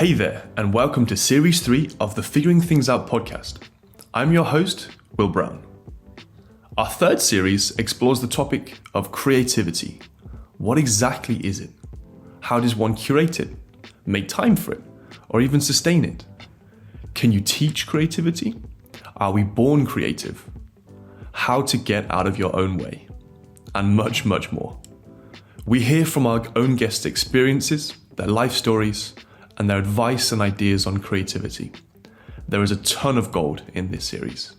Hey there, and welcome to Series 3 of the Figuring Things Out podcast. I'm your host, Will Brown. Our third series explores the topic of creativity. What exactly is it? How does one curate it, make time for it, or even sustain it? Can you teach creativity? Are we born creative? How to get out of your own way? And much, much more. We hear from our own guests' experiences, their life stories, and their advice and ideas on creativity. There is a ton of gold in this series.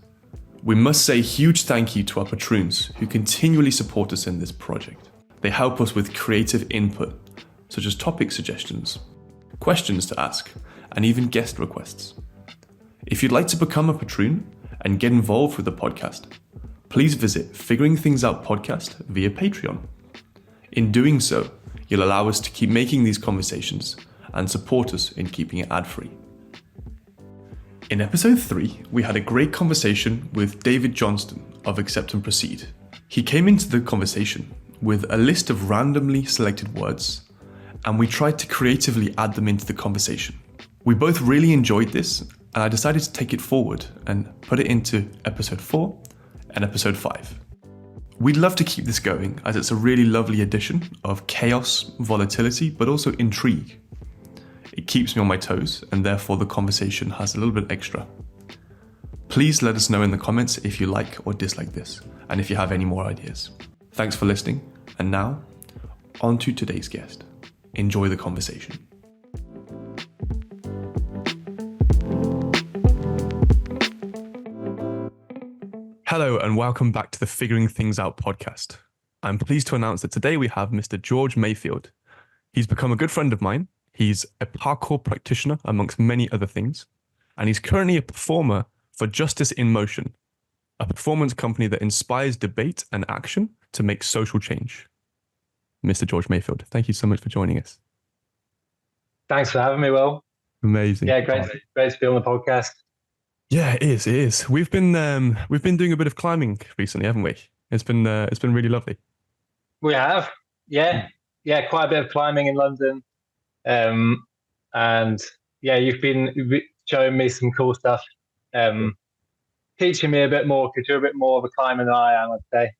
We must say a huge thank you to our patroons who continually support us in this project. They help us with creative input, such as topic suggestions, questions to ask, and even guest requests. If you'd like to become a patroon and get involved with the podcast, please visit Figuring Things Out Podcast via Patreon. In doing so, you'll allow us to keep making these conversations and support us in keeping it ad-free. In episode 3, we had a great conversation with David Johnston of Accept and Proceed. He came into the conversation with a list of randomly selected words, and we tried to creatively add them into the conversation. We both really enjoyed this, and I decided to take it forward and put it into episode 4 and episode 5. We'd love to keep this going as it's a really lovely addition of chaos, volatility, but also intrigue. It keeps me on my toes, and therefore the conversation has a little bit extra. Please let us know in the comments if you like or dislike this, and if you have any more ideas. Thanks for listening, and now, on to today's guest. Enjoy the conversation. Hello, and welcome back to the Figuring Things Out podcast. I'm pleased to announce that today we have Mr. George Mayfield. He's become a good friend of mine. He's a parkour practitioner, amongst many other things, and he's currently a performer for Justice in Motion, a performance company that inspires debate and action to make social change. Mr. George Mayfield, thank you so much for joining us. Thanks for having me, Will. Amazing. Yeah, great to be on the podcast. Yeah, it is. It is. We've been doing a bit of climbing recently, haven't we? It's been really lovely. We have, yeah, quite a bit of climbing in London. And yeah, you've been showing me some cool stuff, teaching me a bit more, because you're a bit more of a climber than I am, I'd say.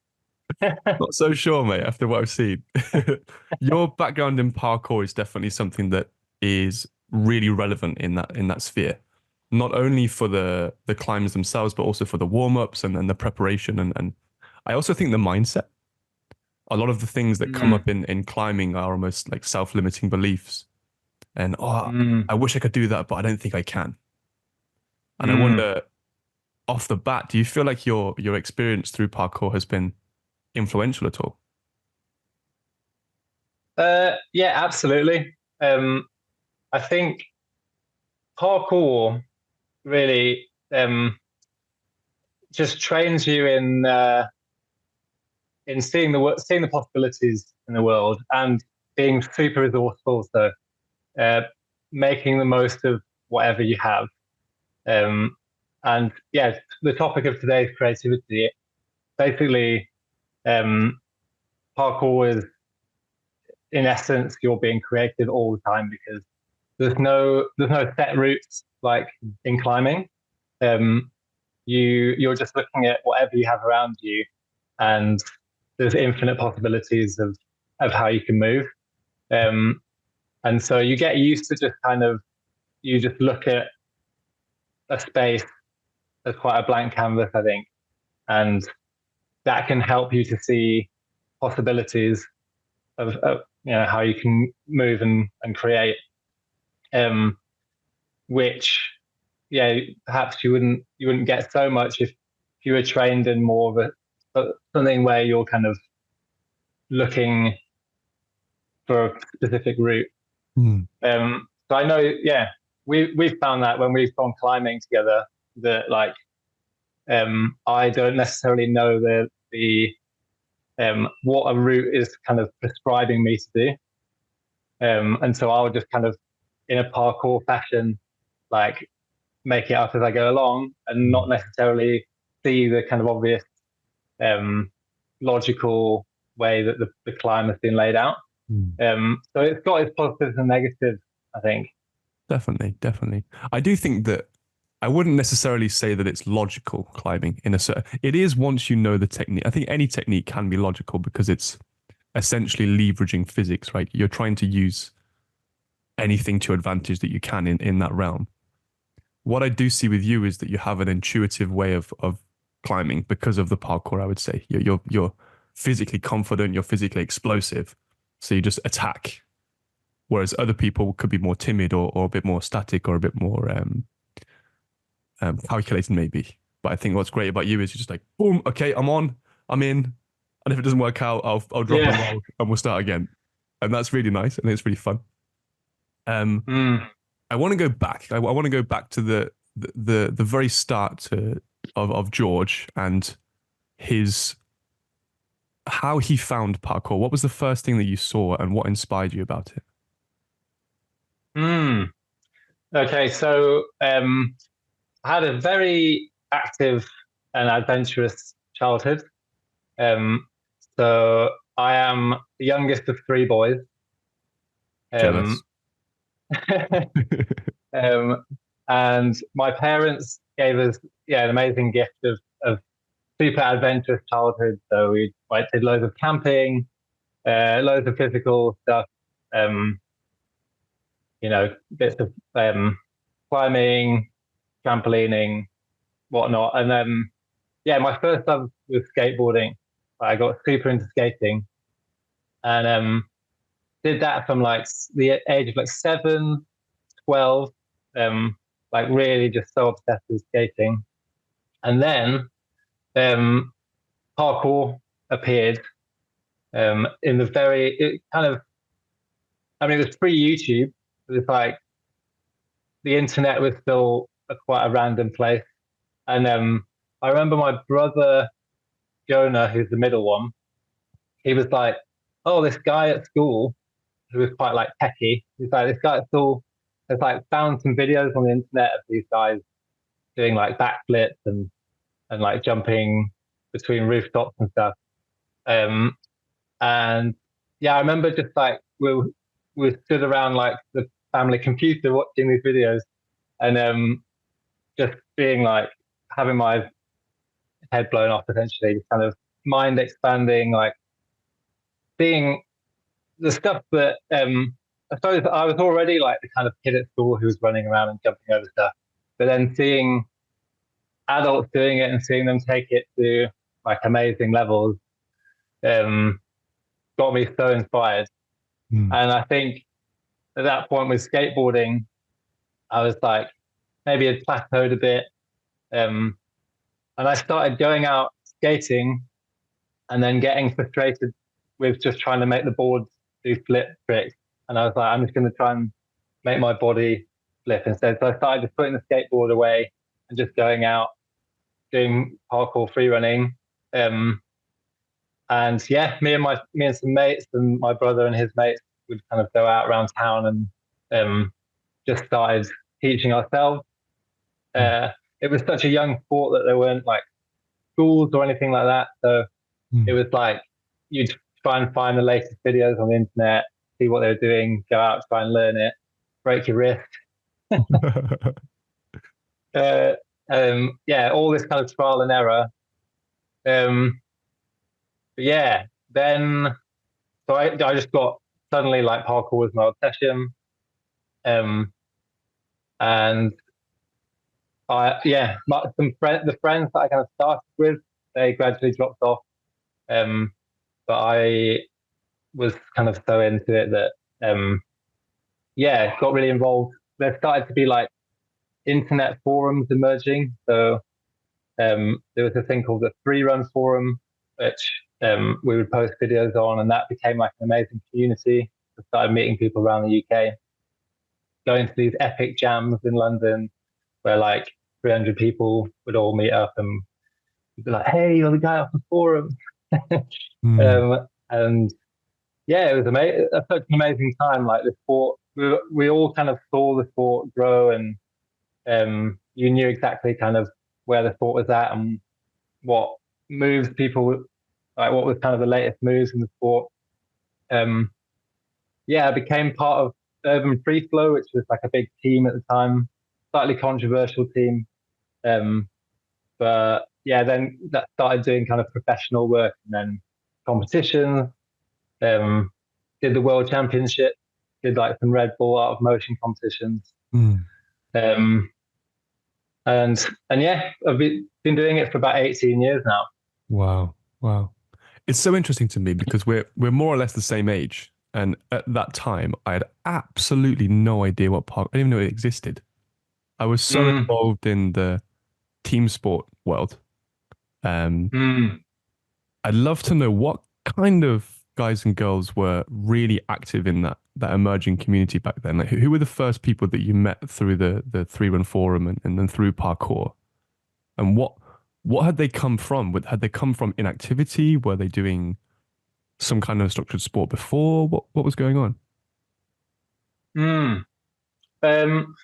Not so sure, mate, after what I've seen. Your background in parkour is definitely something that is really relevant in that sphere, not only for the climbs themselves, but also for the warm-ups and then the preparation. And I also think the mindset. A lot of the things that come up in climbing are almost like self-limiting beliefs. And I wish I could do that, but I don't think I can. And I wonder, off the bat, do you feel like your experience through parkour has been influential at all? Yeah, absolutely. I think parkour really just trains you in seeing the possibilities in the world and being super resourceful. So making the most of whatever you have. And yeah, the topic of today is creativity. Basically, parkour is, in essence, you're being creative all the time, because there's no set routes like in climbing. You're just looking at whatever you have around you, and there's infinite possibilities of how you can move. And so you get used to you just look at a space as quite a blank canvas, I think. And that can help you to see possibilities of how you can move and create, which, perhaps you wouldn't get so much if you were trained in more of something where you're kind of looking for a specific route. So I know, we've found that when we've gone climbing together, that I don't necessarily know the what a route is kind of prescribing me to do, and so I'll just kind of, in a parkour fashion, make it up as I go along, and not necessarily see the kind of obvious logical way that the climb has been laid out. So it's got its positives and negatives, I think. Definitely. I do think that I wouldn't necessarily say that it's logical climbing in a certain. It is once you know the technique. I think any technique can be logical because it's essentially leveraging physics, right? You're trying to use anything to advantage that you can in that realm. What I do see with you is that you have an intuitive way of climbing because of the parkour. I would say you're physically confident, you're physically explosive, so you just attack. Whereas other people could be more timid or a bit more static or a bit more calculated maybe. But I think what's great about you is you're just like, boom, okay, I'm on, I'm in, and if it doesn't work out, I'll drop a Yeah. roll and we'll start again, and that's really nice and it's really fun. Um, Mm. I want to go back. I want to go back to the very start of George and his how he found parkour. What was the first thing that you saw and what inspired you about it? Mm. Okay, so I had a very active and adventurous childhood. Um, so I am the youngest of three boys. Um, Jealous. um, and my parents gave us an amazing gift of super adventurous childhood. So we like did loads of camping, loads of physical stuff. Um, bits of climbing, trampolining, whatnot. And then my first love was skateboarding. I got super into skating and did that from like the age of like 7, 12, like really just so obsessed with skating. And then um, parkour appeared in the it kind of, I mean, it was pre YouTube. It was like the internet was still quite a random place. And I remember my brother Jonah, who's the middle one, he was like, "Oh, this guy at school who was quite like techie. He's like, this guy at school has like found some videos on the internet of these guys doing like backflips and like jumping between rooftops and stuff." Um, and yeah, I remember just like we stood around like the family computer watching these videos and just being like having my head blown off essentially, kind of mind expanding, like seeing the stuff that I suppose I was already like the kind of kid at school who was running around and jumping over stuff, but then seeing adults doing it and seeing them take it to like amazing levels um, got me so inspired. Mm. And I think at that point with skateboarding, I was like maybe it plateaued a bit, um, and I started going out skating and then getting frustrated with just trying to make the boards do flip tricks. And I was like, I'm just going to try and make my body flip instead. So I started just putting the skateboard away and just going out doing parkour free running. Um, and yeah, me and some mates and my brother and his mates would kind of go out around town and just started teaching ourselves. Uh, it was such a young sport that there weren't like schools or anything like that. So it Mm. was like you'd try and find the latest videos on the internet, see what they were doing, go out, try and learn it, break your wrist. Uh, all this kind of trial and error. Um, but yeah, then I just got suddenly like parkour was my obsession. Um, and the friends that I kind of started with, they gradually dropped off. But I was kind of so into it that got really involved. There started to be like internet forums emerging. So there was a thing called the Free Run Forum, which we would post videos on, and that became like an amazing community. I started meeting people around the UK, going to these epic jams in London where like 300 people would all meet up and be like, "Hey, you're the guy off the forum." Mm. And yeah, it was amazing. Such an amazing time. Like the sport, we all kind of saw the sport grow, and you knew exactly kind of where the sport was at and what moves people, like what was kind of the latest moves in the sport. Um, I became part of. Urban Free Flow, which was like a big team at the time, slightly controversial team. But yeah, then that started doing kind of professional work and then competitions. Um, did the World Championship, did like some Red Bull Art of Motion competitions. Mm. Um, and yeah, I've been doing it for about 18 years now. Wow. Wow. It's so interesting to me because we're more or less the same age. And at that time, I had absolutely no idea what park. I didn't even know it existed. I was so Mm, involved in the team sport world. Um, mm. I'd love to know what kind of guys and girls were really active in that emerging community back then. Like, who were the first people that you met through the 3 Run Forum and then through parkour? And what had they come from? Had they come from inactivity? Were they doing some kind of structured sport before? What was going on? Mm. Um,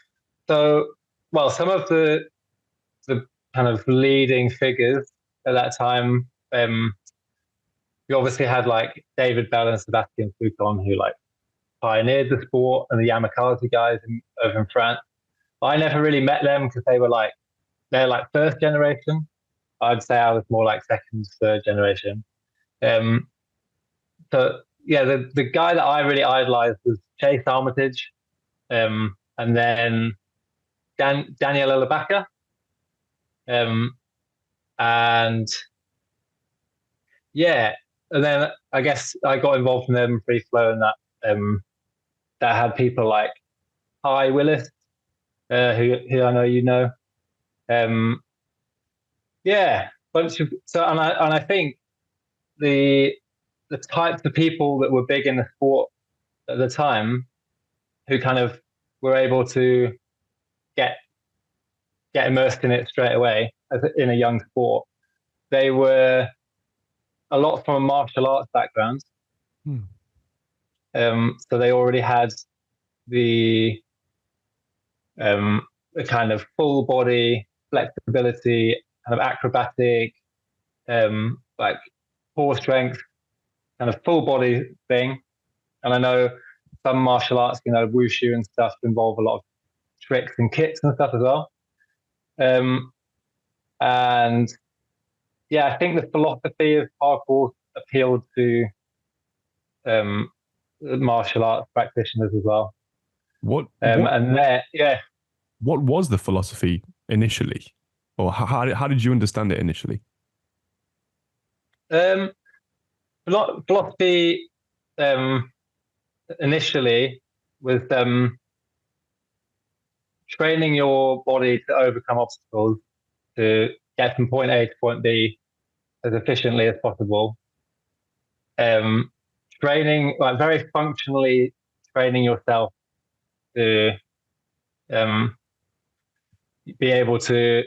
so, well, some of the kind of leading figures at that time, we obviously had like David Bell and Sebastian Foucan, who like pioneered the sport, and the Yamakasi guys over in France. But I never really met them because they're like first generation. I'd say I was more like second, third generation. Um, so yeah, the guy that I really idolized was Chase Armitage, and then Daniel Elabaka, um, and yeah, and then I guess I got involved in urban free flow, and that had people like Hi Willis, who I know you know. Um, yeah, bunch of so and I think the the types of people that were big in the sport at the time who kind of were able to get get immersed in it straight away in a young sport. They were a lot from a martial arts background, Hmm. so they already had the the kind of full body flexibility, kind of acrobatic, like core strength, kind of full body thing. And I know some martial arts, wushu and stuff involve a lot of tricks and kicks and stuff as well. Um, and yeah, I think the philosophy of parkour appealed to um, martial arts practitioners as well. What what And there, yeah, what was the philosophy initially, or how did you understand it initially? um, philosophy um, initially was training your body to overcome obstacles to get from point A to point B as efficiently as possible. Um, training, like very functionally training yourself to um, be able to,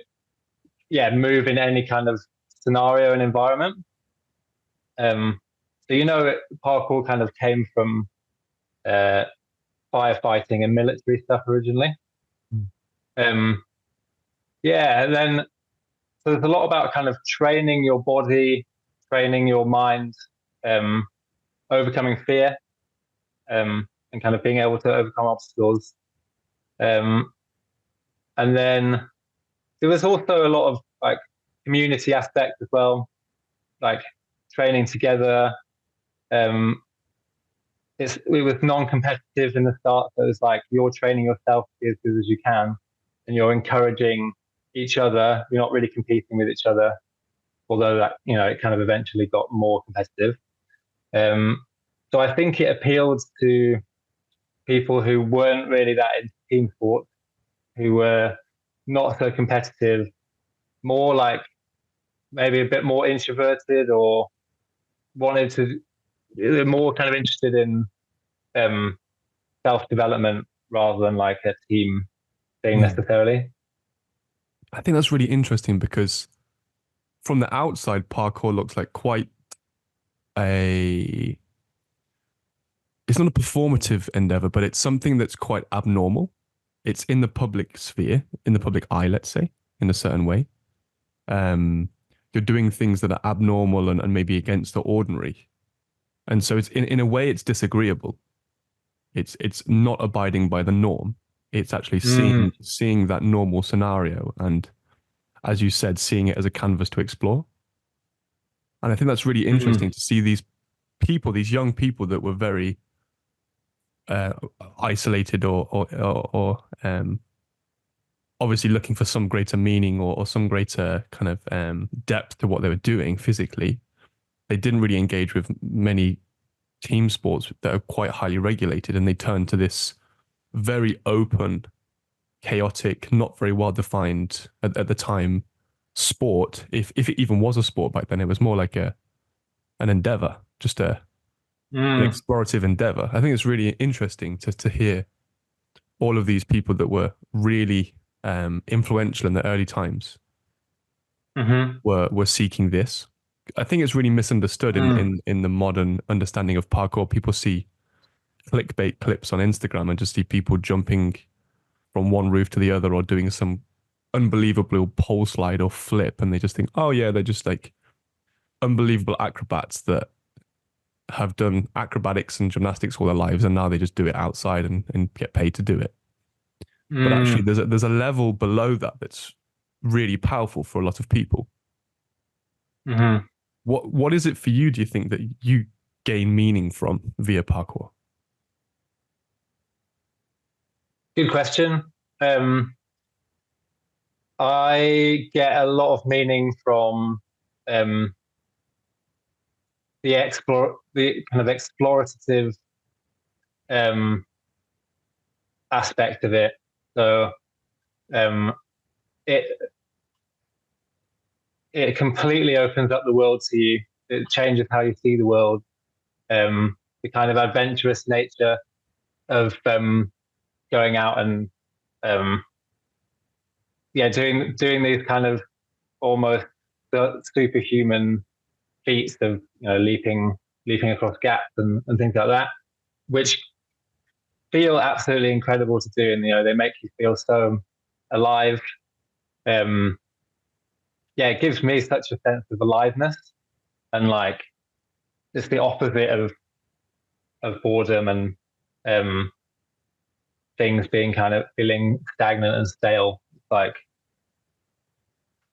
yeah, move in any kind of scenario and environment. Um, so, parkour kind of came from uh, firefighting and military stuff originally. Mm. Um, yeah, and then so there's a lot about kind of training your body, training your mind, um, overcoming fear, and kind of being able to overcome obstacles. Um, and then there was also a lot of like community aspect as well, like training together. Um, it was non-competitive in the start, so it's like you're training yourself to be as good as you can, and you're encouraging each other. You're not really competing with each other, although that it kind of eventually got more competitive. Um, so I think it appealed to people who weren't really that into team sports, who were not so competitive, more like maybe a bit more introverted or wanted to, they're more kind of interested in um, self development rather than like a team thing Hmm. necessarily. I think that's really interesting because from the outside, parkour looks like quite a. It's not a performative endeavor, but it's something that's quite abnormal. It's in the public sphere, in the public eye, let's say, in a certain way. Um, you're doing things that are abnormal and maybe against the ordinary. And so it's in a way it's disagreeable. It's not abiding by the norm. It's actually Mm, seeing that normal scenario and, as you said, seeing it as a canvas to explore. And I think that's really mm, interesting to see these people, these young people that were very uh, isolated or obviously looking for some greater meaning or some greater kind of depth to what they were doing physically. They didn't really engage with many team sports that are quite highly regulated, and they turned to this very open, chaotic, not very well defined at the time sport. If it even was a sport back then, it was more like an endeavor, just an mm, explorative endeavor. I think it's really interesting to hear all of these people that were really influential in the early times mm-hmm, were seeking this. I think it's really misunderstood mm, in the modern understanding of parkour. People see clickbait clips on Instagram and just see people jumping from one roof to the other or doing some unbelievable pole slide or flip, and they just think, oh yeah, they're just like unbelievable acrobats that have done acrobatics and gymnastics all their lives, and now they just do it outside and get paid to do it. But actually, mm, there's a level below that that's really powerful for a lot of people. mm-hmm. What is it for you? Do you think that you gain meaning from via parkour? Good question. Um, I get a lot of meaning from um, the kind of explorative um, aspect of it. So um, it it completely opens up the world to you. It changes how you see the world. The kind of adventurous nature of going out and um, yeah, doing these kind of almost superhuman feats of leaping across gaps and things like that, which feel absolutely incredible to do, and they make you feel so alive. Um, yeah, it gives me such a sense of aliveness, and like it's the opposite of boredom and um, things being kind of feeling stagnant and stale. It's like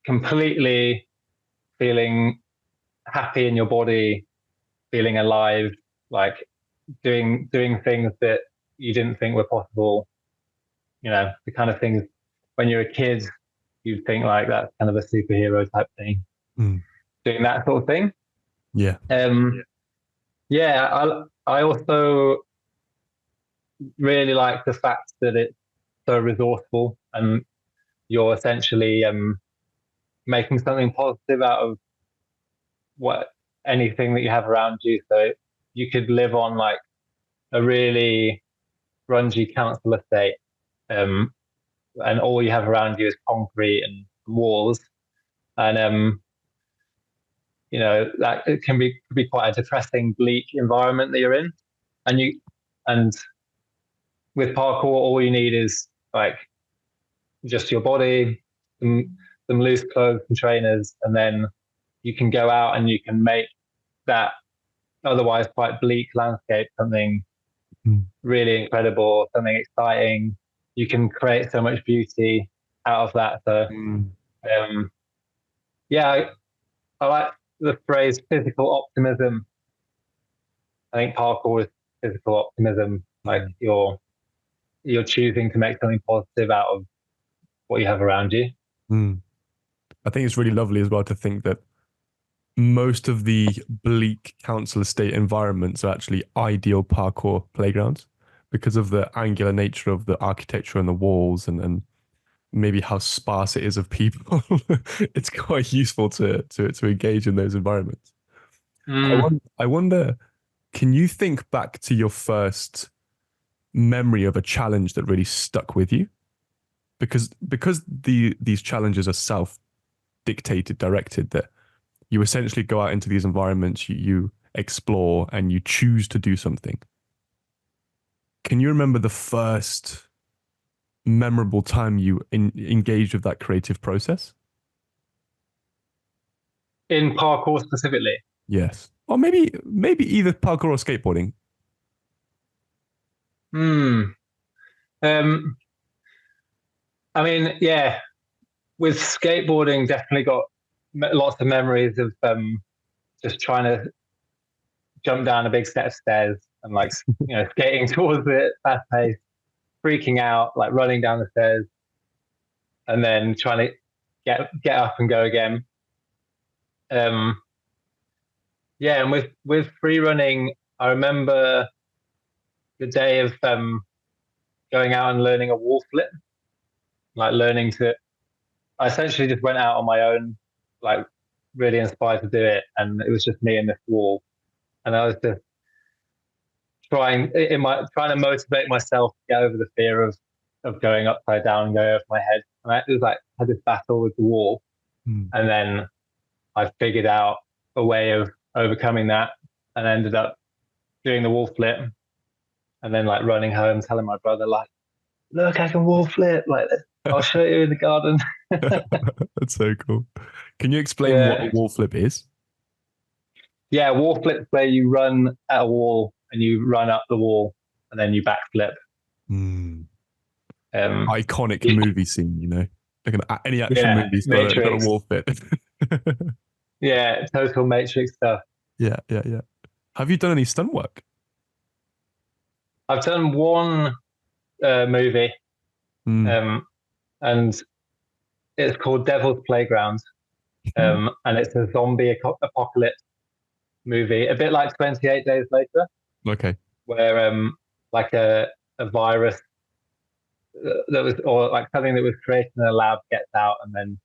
completely feeling happy in your body, feeling alive, like doing things that you didn't think were possible. The kind of things when you're a kid, you'd think like that's kind of a superhero type thing, Mm. doing that sort of thing. Yeah. Um, yeah, I also really like the fact that it's so resourceful and you're essentially making something positive out of what anything that you have around you. So you could live on like a really grungy council estate, um, and all you have around you is concrete and walls, and that it can be quite a depressing, bleak environment that you're in, and and with parkour, all you need is like just your body, some loose clothes and trainers, and then you can go out and you can make that otherwise quite bleak landscape something Mm. really incredible, something exciting. You can create so much beauty out of that. So Mm. um, yeah, I like the phrase physical optimism. I think parkour is physical optimism. Like Mm. you're choosing to make something positive out of what you have around you. Mm. I think it's really lovely as well to think that most of the bleak council estate environments are actually ideal parkour playgrounds because of the angular nature of the architecture and the walls and maybe how sparse it is of people. It's quite useful to engage in those environments. Mm, I wonder, can you think back to your first memory of a challenge that really stuck with you? Because these challenges are self dictated, directed, that you essentially go out into these environments, you explore and you choose to do something. Can you remember the first memorable time you engaged with that creative process? in parkour specifically. Yes. Or maybe either parkour or skateboarding. Hmm. Um, I mean, yeah, with skateboarding, definitely got lots of memories of just trying to jump down a big set of stairs and like skating towards it fast pace, freaking out, like running down the stairs, and then trying to get up and go again. Um, yeah, and with free running, I remember the day of going out and learning a wall flip, like learning to. I essentially just went out on my own, like really inspired to do it, and it was just me and this wall, and I was just trying to motivate myself to get over the fear of going upside down and going over my head. And it was like I had this battle with the wall, Mm. and then I figured out a way of overcoming that, and ended up doing the wall flip, and then like running home, telling my brother like, "Look, I can wall flip! Like, I'll show you in the garden." That's so cool. Can you explain what a Yeah, wall flip is? yeah, wall flip where you run at a wall and you run up the wall, and then you backflip. Mm. Um, Iconic movie scene, Like any action yeah, movie's got a Matrix. wall flip. Yeah, total Matrix stuff. Yeah, yeah, yeah. Have you done any stunt work? I've done one movie, Mm. um, and it's called Devil's Playground, and it's a zombie apocalypse movie, a bit like 28 Days Later, Okay. where like a virus that was, or like something that was created in a lab gets out, and then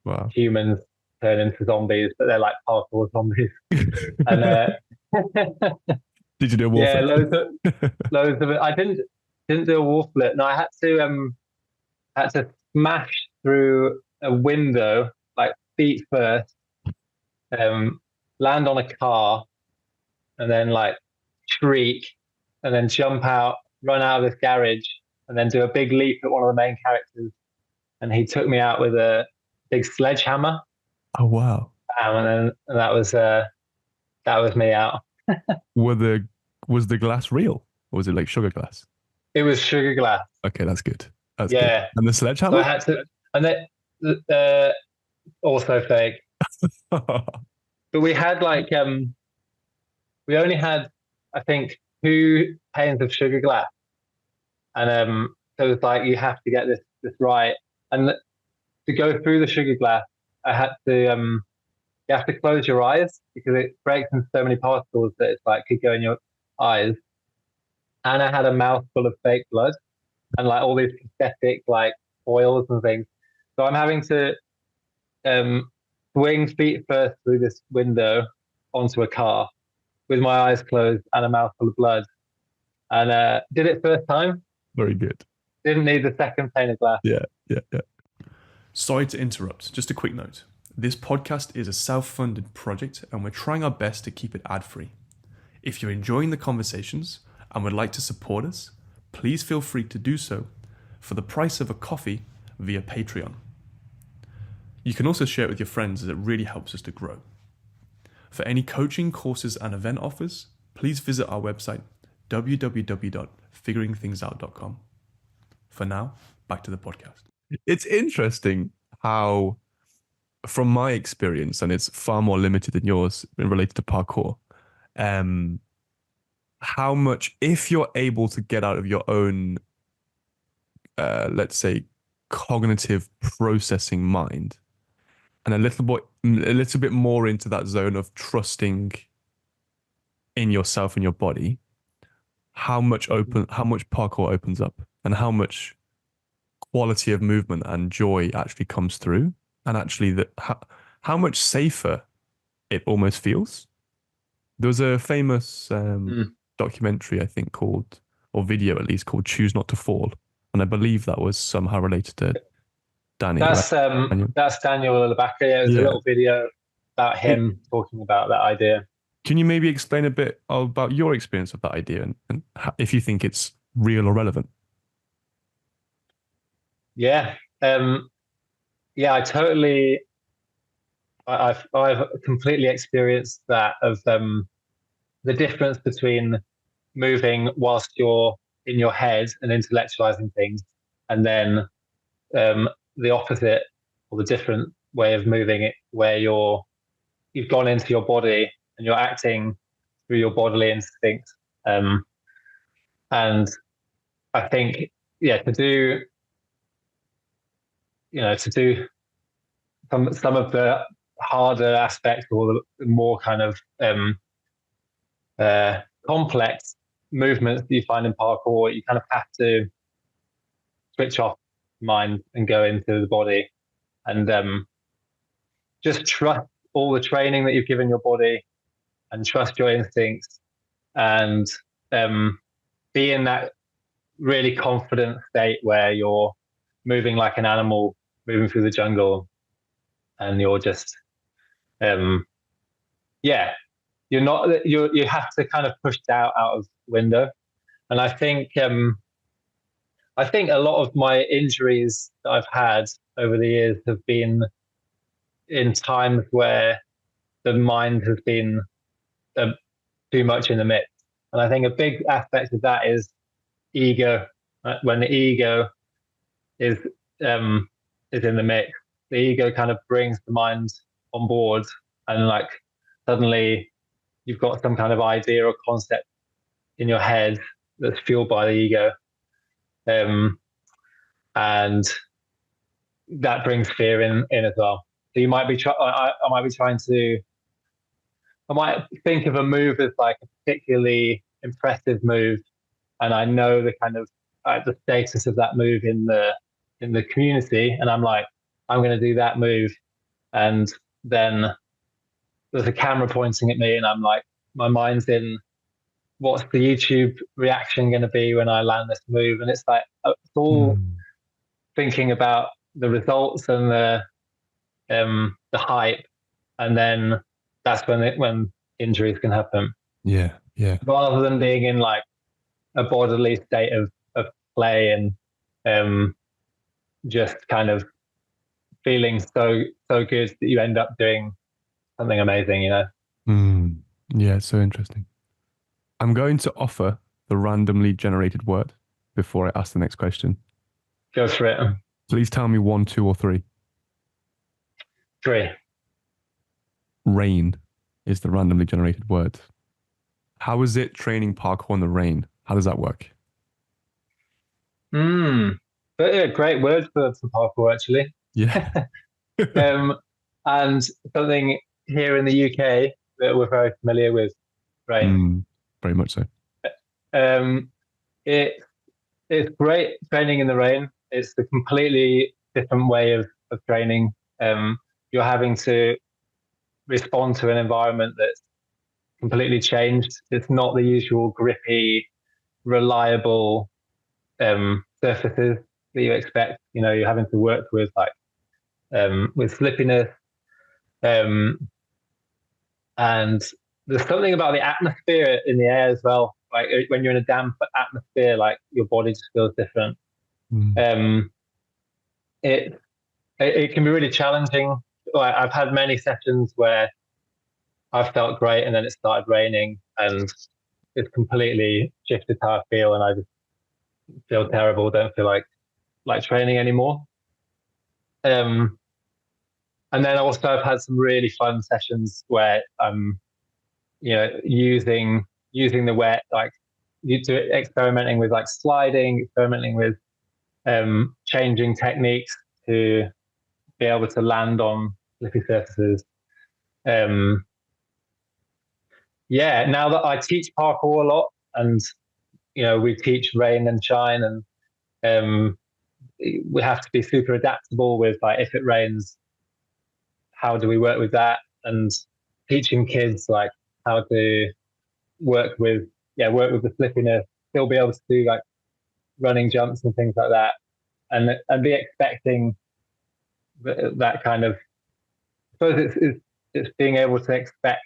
Wow. humans turn into zombies, but they're like parkour zombies. And Did you do a wall yeah, flip? loads of it. I didn't do a wall flip. No, I had to smash through a window, like feet first, um, land on a car, and then like shriek, and then jump out, run out of this garage, and then do a big leap at one of the main characters. And he took me out with a big sledgehammer, Oh wow. and that was me out. Were the was the glass real? Or was it like sugar glass? It was sugar glass. Okay, that's good. That's good. Yeah. And the So I sledgehammer? had to, and then uh, also fake. But we had like we only had I think 2 panes of sugar glass, and so it was like you have to get this right, and to go through the sugar glass, I had to you have to close your eyes because it breaks into so many particles that it's like could go in your eyes, and I had a mouthful of fake blood and like all these synthetic like oils and things, so I'm having to um swing feet first through this window onto a car with my eyes closed and a mouthful of blood. And did it first time. Very good. Didn't need the second pane of glass. Yeah, yeah, yeah. Sorry to interrupt. Just a quick note. This podcast is a self-funded project and we're trying our best to keep it ad-free. If you're enjoying the conversations and would like to support us, please feel free to do so for the price of a coffee via Patreon. You can also share it with your friends as it really helps us to grow. For any coaching, courses, and event offers, please visit our website, www.figuringthingsout.com. For now, back to the podcast. It's interesting how, from my experience, and it's far more limited than yours related to parkour, how much, if you're able to get out of your own, let's say, cognitive processing mind, and a little bit more into that zone of trusting in yourself and your body, how much parkour opens up, and how much quality of movement and joy actually comes through, and actually how much safer it almost feels. There was a famous documentary, I think, called, or video at least, called "Choose Not to Fall," and I believe that was somehow related to Danny. Right? That's Daniel Labaka. Yeah, it was a Yeah. little video about him talking about that idea. Can you maybe explain a bit about your experience of that idea and if you think it's real or relevant? Yeah. Yeah, I've completely experienced that of the difference between moving whilst you're in your head and intellectualizing things, and then the opposite or the different way of moving it, where you've gone into your body and you're acting through your bodily instincts. And I think, yeah, to do some of the harder aspects or the more kind of complex movements that you find in parkour, you kind of have to switch off mind and go into the body, and just trust all the training that you've given your body, and trust your instincts, and be in that really confident state where you're moving like an animal moving through the jungle, and you're just you're not you have to kind of push doubt out of the window. And I think a lot of my injuries that I've had over the years have been in times where the mind has been too much in the mix. And I think a big aspect of that is ego. When the ego is in the mix, the ego kind of brings the mind on board, and like suddenly you've got some kind of idea or concept in your head that's fueled by the ego, and that brings fear in as well. So you might be I might be trying to I might think of a move as like a particularly impressive move, and I know the kind of the status of that move in the community, and I'm like, I'm going to do that move, and then there's a camera pointing at me, and I'm like, my mind's in, what's the YouTube reaction going to be when I land this move? And it's like, it's all thinking about the results and the hype, and then that's when injuries can happen. Yeah. Rather than being in like a bodily state of play and just kind of feeling so good that you end up doing something amazing, Yeah, it's so interesting. I'm going to offer the randomly generated word before I ask the next question. Go for it. Please tell me 1, 2, or 3. 3. Rain is the randomly generated word. How is it training parkour in the rain? How does that work? But yeah, great word for parkour, actually. Yeah. And something here in the UK that we're very familiar with, rain. Very much so. It's great training in the rain. It's a completely different way of training. You're having to respond to an environment that's completely changed. It's not the usual grippy, reliable surfaces that you expect. You're having to work with with slippiness, and there's something about the atmosphere in the air as well. Like when you're in a damp atmosphere, like your body just feels different. It can be really challenging. Like I've had many sessions where I've felt great, and then it started raining, and it's completely shifted how I feel, and I just feel terrible. Don't feel like training anymore. And then also I've had some really fun sessions where I'm, using the wet, like experimenting with like sliding, experimenting with changing techniques to be able to land on slippy surfaces. Now that I teach parkour a lot, and we teach rain and shine, and we have to be super adaptable with like, if it rains, how do we work with that? And teaching kids like how to work with the slippiness, still be able to do like running jumps and things like that, and be expecting that kind of, I suppose it's being able to expect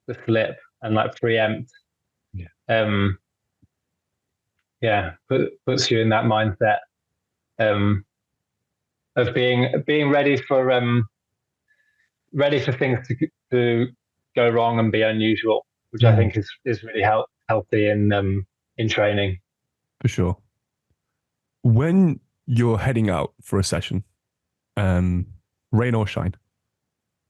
the slip and like preempt. Puts you in that mindset of being ready for things to go wrong and be unusual, which I think is really healthy in training. For sure. When you're heading out for a session, um, rain or shine,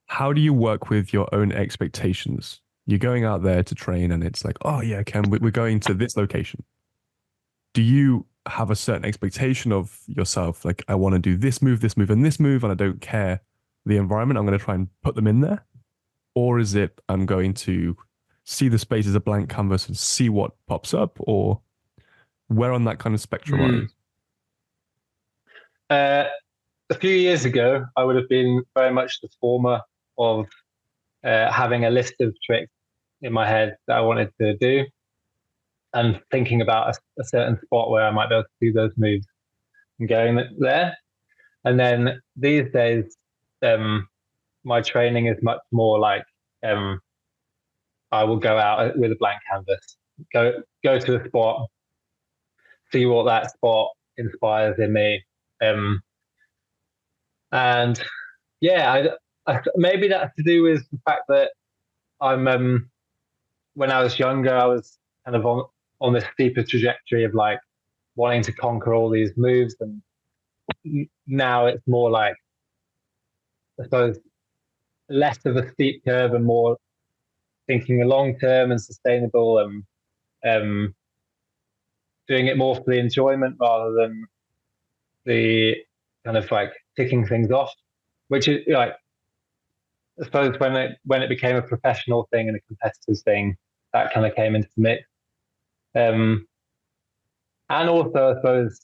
how do you work with your own expectations? You're going out there to train and it's like, oh yeah, Ken, we're going to this location. Do you have a certain expectation of yourself? Like, I want to do this move, and this move, and I don't care the environment. I'm going to try and put them in there. Or is it, I'm going to see the space as a blank canvas and see what pops up? Or where on that kind of spectrum are you? Mm. Uh, a few years ago, I would have been very much the former of having a list of tricks in my head that I wanted to do and thinking about a certain spot where I might be able to do those moves and going there. And then these days, um, my training is much more like um, I will go out with a blank canvas, go to a spot, see what that spot inspires in me, um, and yeah, maybe that's to do with the fact that I'm when I was younger, I was kind of on this steeper trajectory of like wanting to conquer all these moves, and now it's more like I suppose less of a steep curve and more thinking long term and sustainable, and um, doing it more for the enjoyment rather than the kind of like ticking things off, which is like I suppose when it became a professional thing and a competitive thing, that kind of came into the mix. Um, and also, I suppose,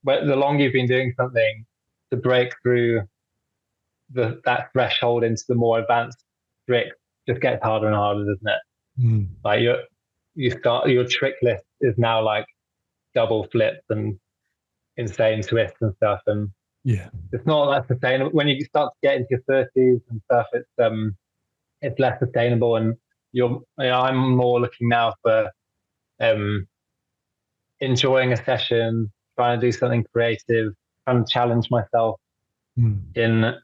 the longer you've been doing something, to break through that threshold into the more advanced trick just gets harder and harder, doesn't it? Mm. Like your trick list is now like double flips and insane twists and stuff, and Yeah. it's not that sustainable. When you start to get into your 30s and stuff, it's less sustainable, and I'm more looking now for um enjoying a session, trying to do something creative, trying to challenge myself Mm. in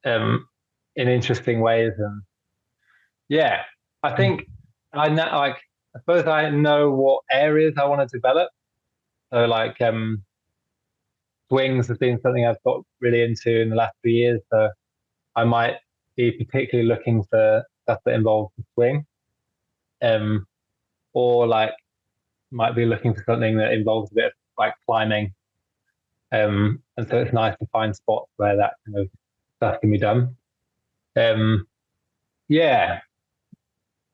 um in interesting ways. And yeah, I Mm. think I know like I suppose I know what areas I want to develop. So like swings has been something I've got really into in the last few years. So I might be particularly looking for stuff that involves the swing. Um or like might be looking for something that involves a bit of like climbing. And so it's nice to find spots where that kind of stuff can be done. Um, yeah.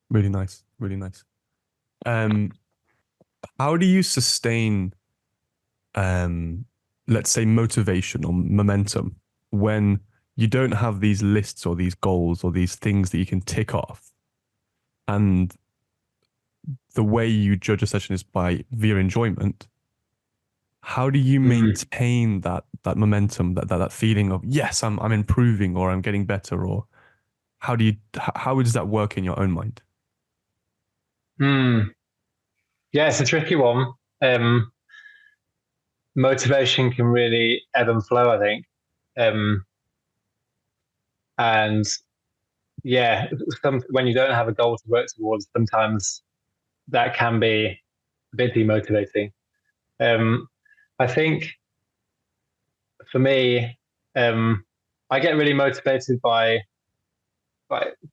Really nice. Really nice. Um, how do you sustain, um, let's say, motivation or momentum when you don't have these lists or these goals or these things that you can tick off? And the way you judge a session is by via enjoyment. How do you Mm, maintain that momentum, that feeling of yes, I'm improving or I'm getting better, or how does that work in your own mind? mm. Yeah, it's a tricky one. Um, Motivation can really ebb and flow, I think. Um, and yeah, when you don't have a goal to work towards, sometimes that can be a bit demotivating. Um, I think for me, I get really motivated by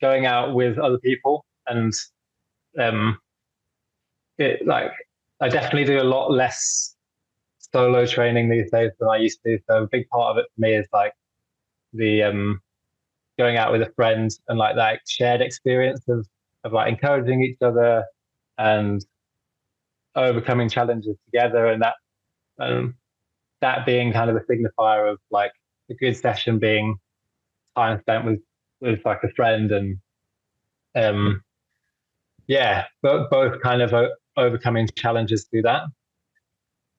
going out with other people, and um, it like I definitely do a lot less solo training these days than I used to. So a big part of it for me is like the going out with a friend and like that shared experience of like encouraging each other and overcoming challenges together, and um, that being kind of a signifier of like a good session being time spent with like a friend, and um yeah, but both kind of overcoming challenges through that.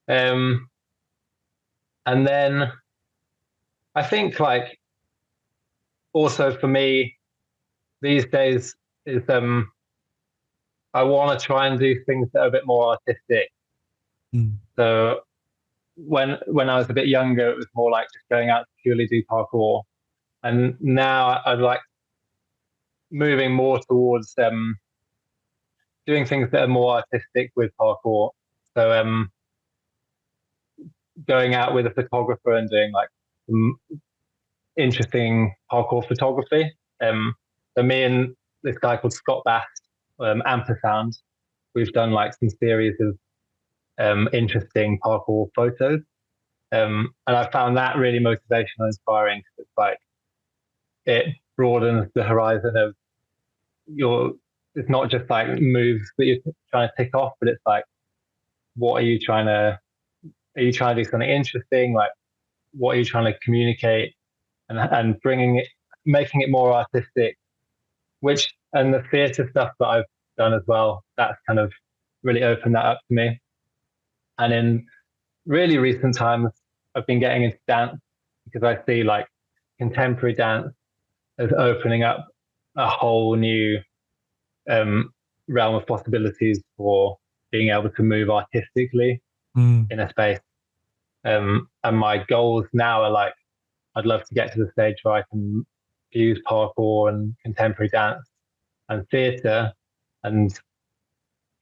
Um, and then I think like also for me these days is I want to try and do things that are a bit more artistic. Mm. So when I was a bit younger, it was more like just going out to purely do parkour, and now I'd like moving more towards doing things that are more artistic with parkour. So going out with a photographer and doing like some interesting parkour photography. So me and this guy called Scott Bass, Ampersound, we've done like some series of interesting parkour photos. And I found that really motivational and inspiring because it's like it broadens the horizon of your. It's not just like moves that you're trying to tick off, but it's like, what are you trying to? Are you trying to do something interesting? Like, what are you trying to communicate? And bringing it, making it more artistic. Which and the theatre stuff that I've done as well. That's kind of really opened that up to me. And in really recent times, I've been getting into dance because I see like contemporary dance as opening up a whole new um, realm of possibilities for being able to move artistically in a space. And my goals now are like, I'd love to get to the stage where I can fuse parkour and contemporary dance and theatre and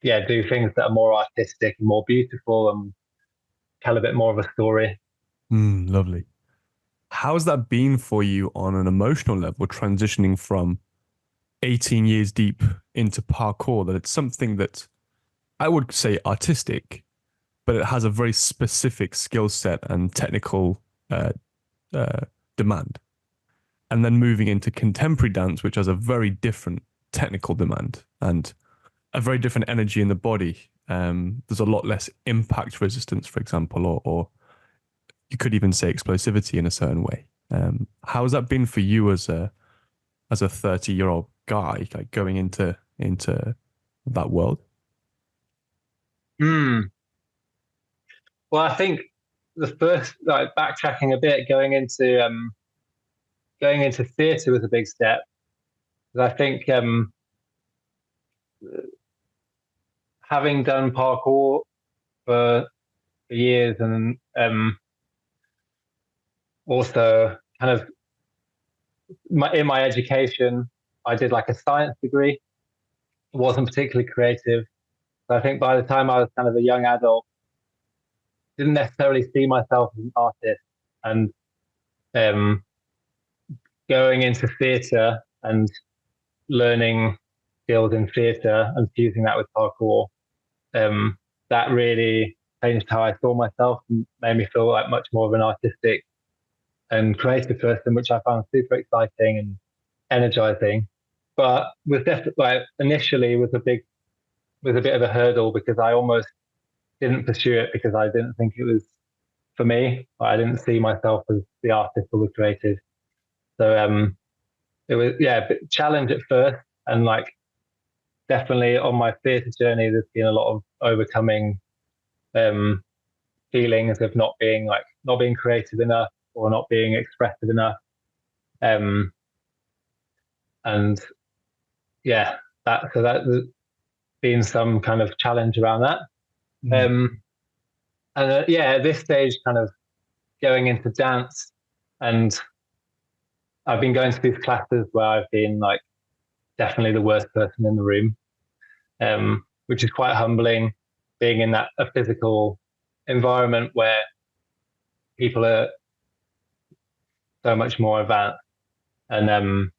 yeah, do things that are more artistic and more beautiful and tell a bit more of a story. Lovely. How's that been for you on an emotional level, transitioning from 18 years deep into parkour, that it's something that I would say artistic, but it has a very specific skill set and technical demand. And then moving into contemporary dance, which has a very different technical demand and a very different energy in the body. There's a lot less impact resistance, for example, or you could even say explosivity in a certain way. How has that been for you as a 30-year-old guy, like going into that world? Mm. Well, I think the first, like backtracking a bit, going into theatre was a big step. I think having done parkour for years and also kind of in my education, I did like a science degree. It wasn't particularly creative. So I think by the time I was kind of a young adult, didn't necessarily see myself as an artist. And um, going into theatre and learning skills in theatre and fusing that with parkour, that really changed how I saw myself and made me feel like much more of an artistic and creative person, which I found super exciting and energizing. But was definitely like initially was a bit of a hurdle because I almost didn't pursue it because I didn't think it was for me. I didn't see myself as the artist or the creative. So it was a bit challenge at first, and like definitely on my theatre journey, there's been a lot of overcoming um, feelings of not being creative enough or not being expressive enough. Um, and yeah, that's been some kind of challenge around that. Um, and yeah, at this stage, kind of going into dance, and I've been going to these classes where I've been like definitely the worst person in the room, which is quite humbling, being in that a physical environment where people are so much more advanced. And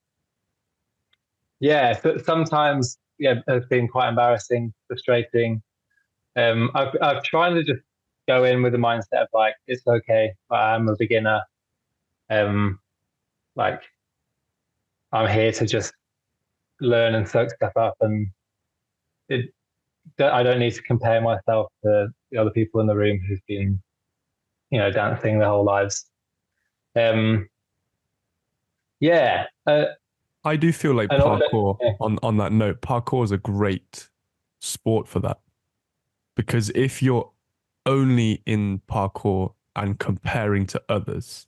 yeah, so sometimes it's been quite embarrassing, frustrating. I've tried to just go in with the mindset of like it's okay, I'm a beginner. Um, like I'm here to just learn and soak stuff up, and it, I don't need to compare myself to the other people in the room who've been, dancing their whole lives. Um, yeah, I do feel like and parkour, yeah. on that note, parkour is a great sport for that. Because if you're only in parkour and comparing to others,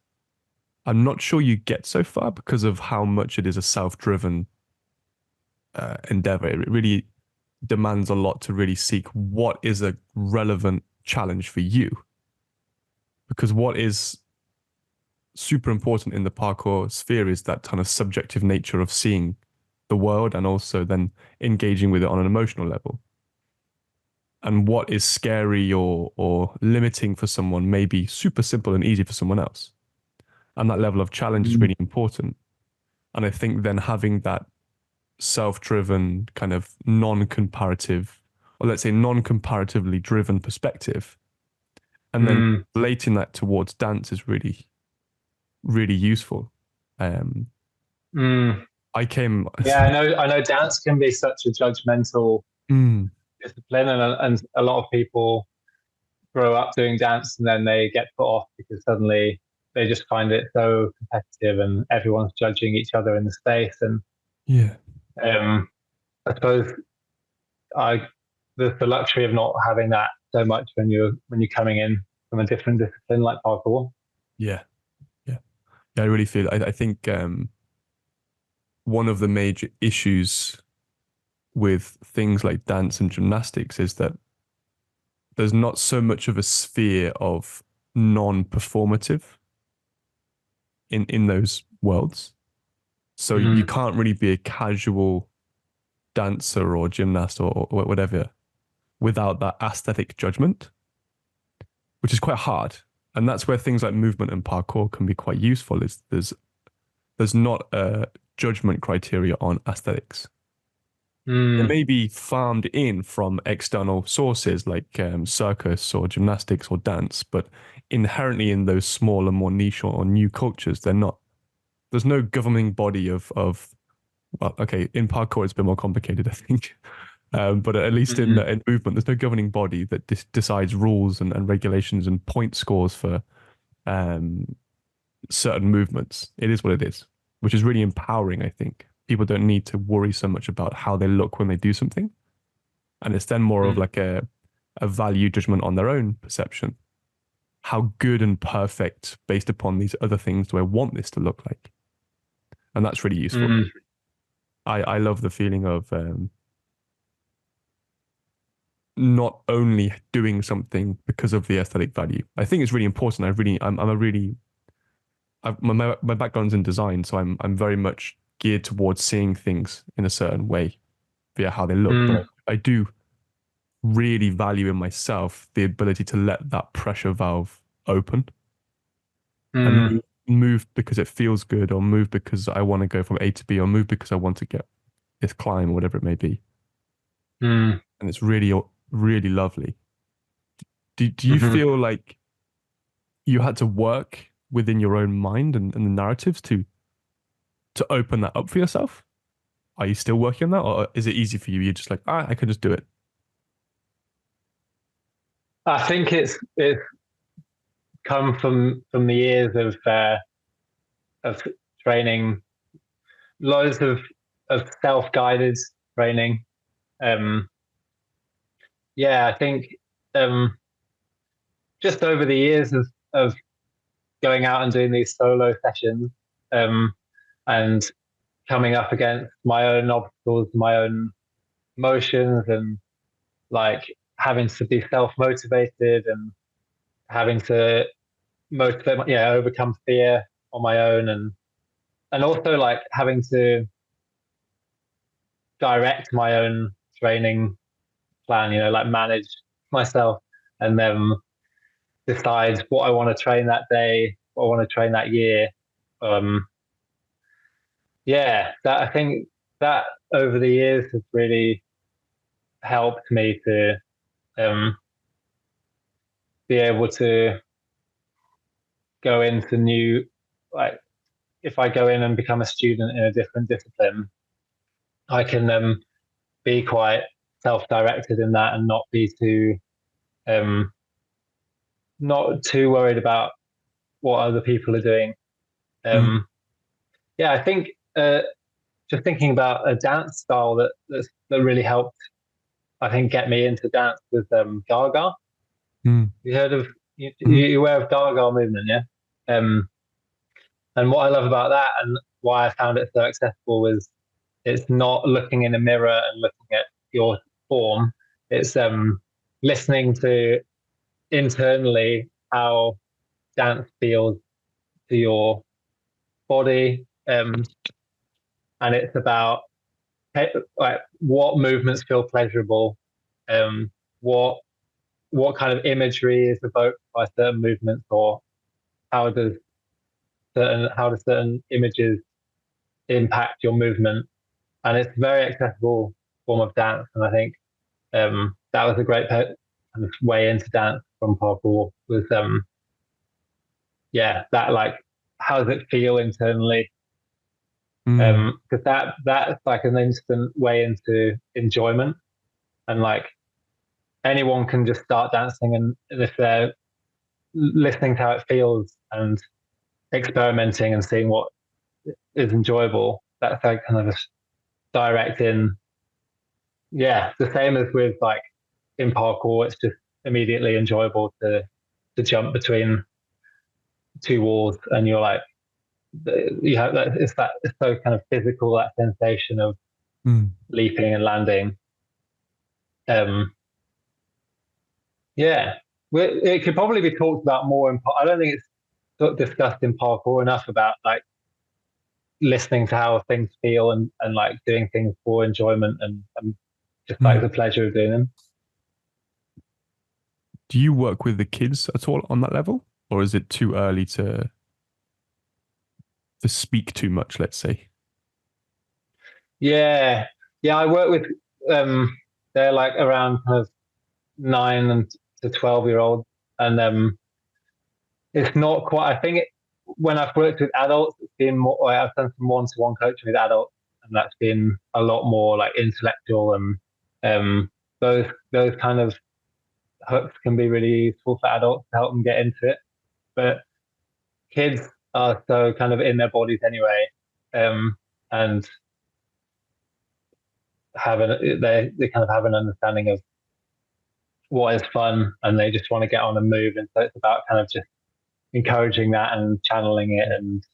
I'm not sure you get so far because of how much it is a self-driven endeavor. It really demands a lot to really seek what is a relevant challenge for you. Because what is super important in the parkour sphere is that kind of subjective nature of seeing the world and also then engaging with it on an emotional level. and what is scary or limiting for someone may be super simple and easy for someone else. And that level of challenge is really important. And I think then having that self-driven kind of non-comparative, or let's say non-comparatively driven perspective, and then relating that towards dance is really, really useful. I came. Yeah, I know dance can be such a judgmental discipline, and a lot of people grow up doing dance and then they get put off because suddenly they just find it so competitive and everyone's judging each other in the space. And yeah, I suppose I the luxury of not having that so much when you're coming in from a different discipline like parkour. yeah, yeah, yeah. I really feel. I think one of the major issues with things like dance and gymnastics is that there's not so much of a sphere of non-performative in those worlds. So you can't really be a casual dancer or gymnast or whatever without that aesthetic judgment, which is quite hard. And that's where things like movement and parkour can be quite useful. Is there's not a judgment criteria on aesthetics. It may be farmed in from external sources like circus or gymnastics or dance, but inherently in those smaller, more niche or new cultures, they're not. There's no governing body of well, okay, in parkour it's a bit more complicated, I think. But at least in movement, there's no governing body that decides rules and regulations and point scores for certain movements. It is what it is, which is really empowering, I think. People don't need to worry so much about how they look when they do something. And it's then more of like a value judgment on their own perception. How good and perfect, based upon these other things, do I want this to look like? And that's really useful. I love the feeling of not only doing something because of the aesthetic value. I think it's really important. My background's in design, so I'm very much geared towards seeing things in a certain way via how they look. But I do really value in myself the ability to let that pressure valve open and move because it feels good, or move because I want to go from A to B, or move because I want to get this climb, or whatever it may be. And it's really, really lovely. Do you feel like you had to work within your own mind and the narratives to open that up for yourself? Are you still working on that, or is it easy for you? You're just like, I can just do it. I think it's come from the years of training, loads of self-guided training. Yeah, I think just over the years of going out and doing these solo sessions, and coming up against my own obstacles, my own emotions, and like having to be self-motivated and having to overcome fear on my own, and also like having to direct my own training plan, like manage myself and then decide what I want to train that day, what I want to train that year. That I think that over the years has really helped me to be able to go into new, like if I go in and become a student in a different discipline, I can be quite self-directed in that and um, not too worried about what other people are doing. Yeah, I think just thinking about a dance style that really helped, I think, get me into dance was Gaga. You heard of you aware of Gaga movement, yeah? And what I love about that and why I found it so accessible was it's not looking in a mirror and looking at your form. It's listening to internally how dance feels to your body, and it's about like what movements feel pleasurable, what kind of imagery is evoked by certain movements, or how does certain images impact your movement. And it's a very accessible form of dance. And I think that was a great kind of way into dance from parkour was that like how does it feel internally? Because that's like an instant way into enjoyment, and like anyone can just start dancing, and if they're listening to how it feels and experimenting and seeing what is enjoyable, that's like kind of a direct in. Yeah, the same as with like in parkour, it's just immediately enjoyable to jump between two walls, and you're like you have that it's so kind of physical, that sensation of leaping and landing. Um, yeah, it could probably be talked about more I don't think it's discussed in parkour enough about like listening to how things feel, and like doing things for enjoyment, and just like the pleasure of doing them. Do you work with the kids at all on that level, or is it too early to speak too much, let's say? Yeah, yeah. I work with they're like around kind of 9 to 12-year-olds, and it's not quite. I think when I've worked with adults, it's been more. Like, I've done some one-to-one coaching with adults, and that's been a lot more like intellectual, and those kind of hooks can be really useful for adults to help them get into it. But kids are so kind of in their bodies anyway, and they kind of have an understanding of what is fun, and they just want to get on and move. And so it's about kind of just encouraging that and channeling it. And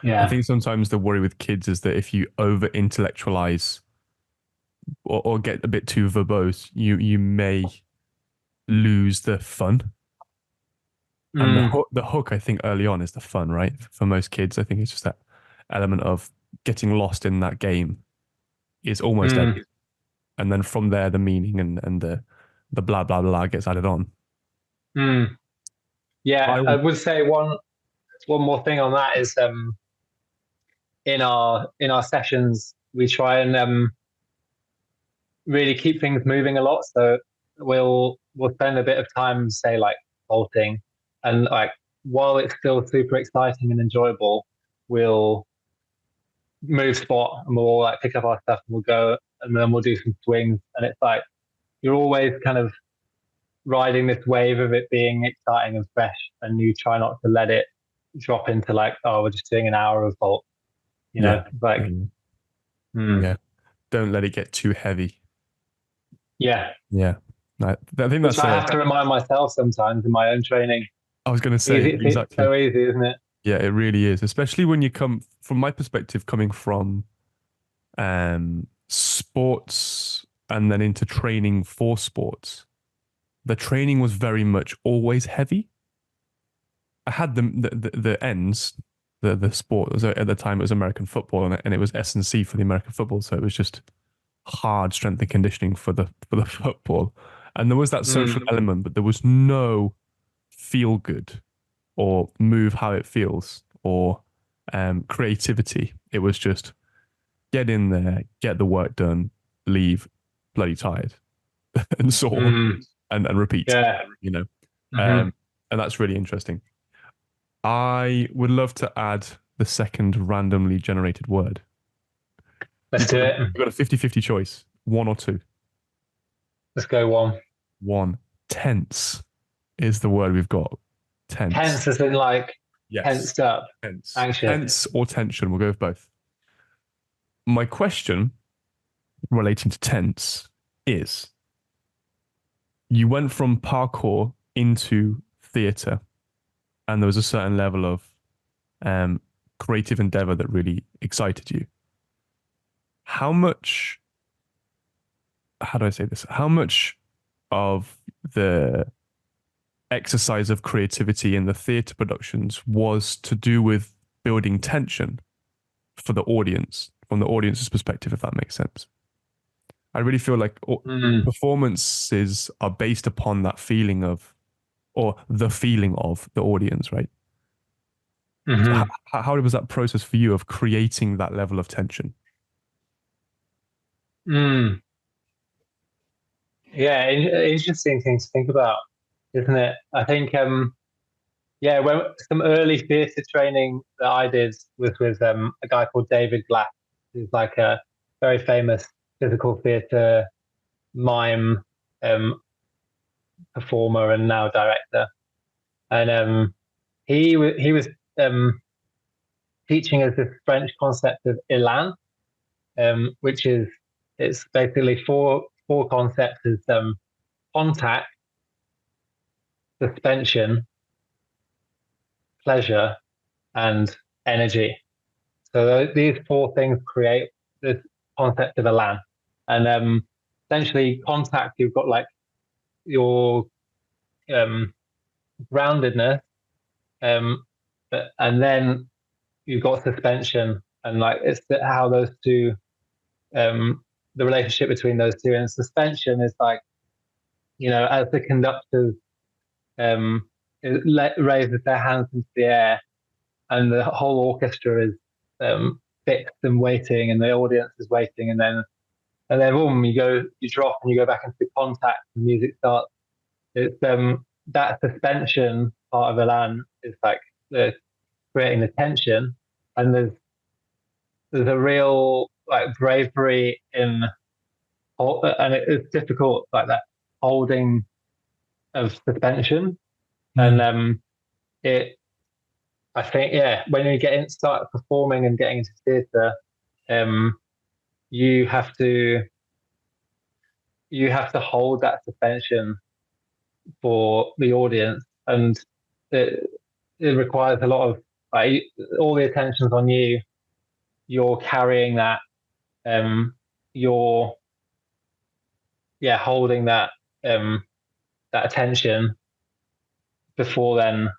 I think sometimes the worry with kids is that if you over intellectualize or get a bit too verbose, you may lose the fun. And the hook, I think, early on is the fun, right? For most kids, I think it's just that element of getting lost in that game is almost everything. And then from there, the meaning and the blah, blah, blah gets added on. Yeah, I would say one more thing on that is in our sessions, we try and really keep things moving a lot. So we'll spend a bit of time, say like vaulting, and like while it's still super exciting and enjoyable, we'll move spot and we'll all like pick up our stuff and we'll go, and then we'll do some swings, and it's like you're always kind of riding this wave of it being exciting and fresh, and you try not to let it drop into like, oh, we're just doing an hour of vault, like yeah, don't let it get too heavy. Yeah. I think which I have to remind myself sometimes in my own training. I was going to say exactly. It's so easy, isn't it? Yeah, it really is. Especially when you come from my perspective, coming from sports and then into training for sports. The training was very much always heavy. I had the ends, the sport. At the time, it was American football, and it was S&C for the American football. So it was just hard strength and conditioning for the football. And there was that social element, but there was no feel good or move how it feels or creativity. It was just get in there, get the work done, leave bloody tired and sore and repeat. Yeah. And that's really interesting. I would love to add the second randomly generated word. Let's do it. You've got a 50-50 choice, one or two. Let's go one. One. Tense is the word we've got. Tense. Tense as in like tensed up. Tense. Anxious. Tense or tension. We'll go with both. My question relating to tense is, you went from parkour into theatre, and there was a certain level of creative endeavor that really excited you. How much of the exercise of creativity in the theatre productions was to do with building tension for the audience, from the audience's perspective, if that makes sense? I really feel like Mm. performances are based upon that feeling of, or the feeling of the audience, right? So Hmm. how was that process for you of creating that level of tension? Mm. Yeah, interesting thing to think about, isn't it? I think, yeah, when some early theatre training that I did was with a guy called David Glass, who's like a very famous physical theatre mime um, performer and now director. And he was um, teaching us this French concept of élan, which is it's basically four concepts: is contact, suspension, pleasure, and energy. So these four things create this concept of élan. And essentially, contact, you've got like your um, groundedness, um, and then you've got suspension, and like it's how those two, the relationship between those two. And suspension is like, as the conductors um, raises their hands into the air, and the whole orchestra is fixed and waiting, and the audience is waiting, and then boom, you drop, and you go back into contact, and music starts. It's that suspension part of Elan is like the creating the tension, and there's a real like bravery in, and it's difficult like that holding of suspension, and Mm. it I think, yeah, when you start performing and getting into theatre, um, you have to you have to hold that suspension for the audience, and it it requires a lot of like all the attention's on you. You're carrying that. You're holding um, that attention before then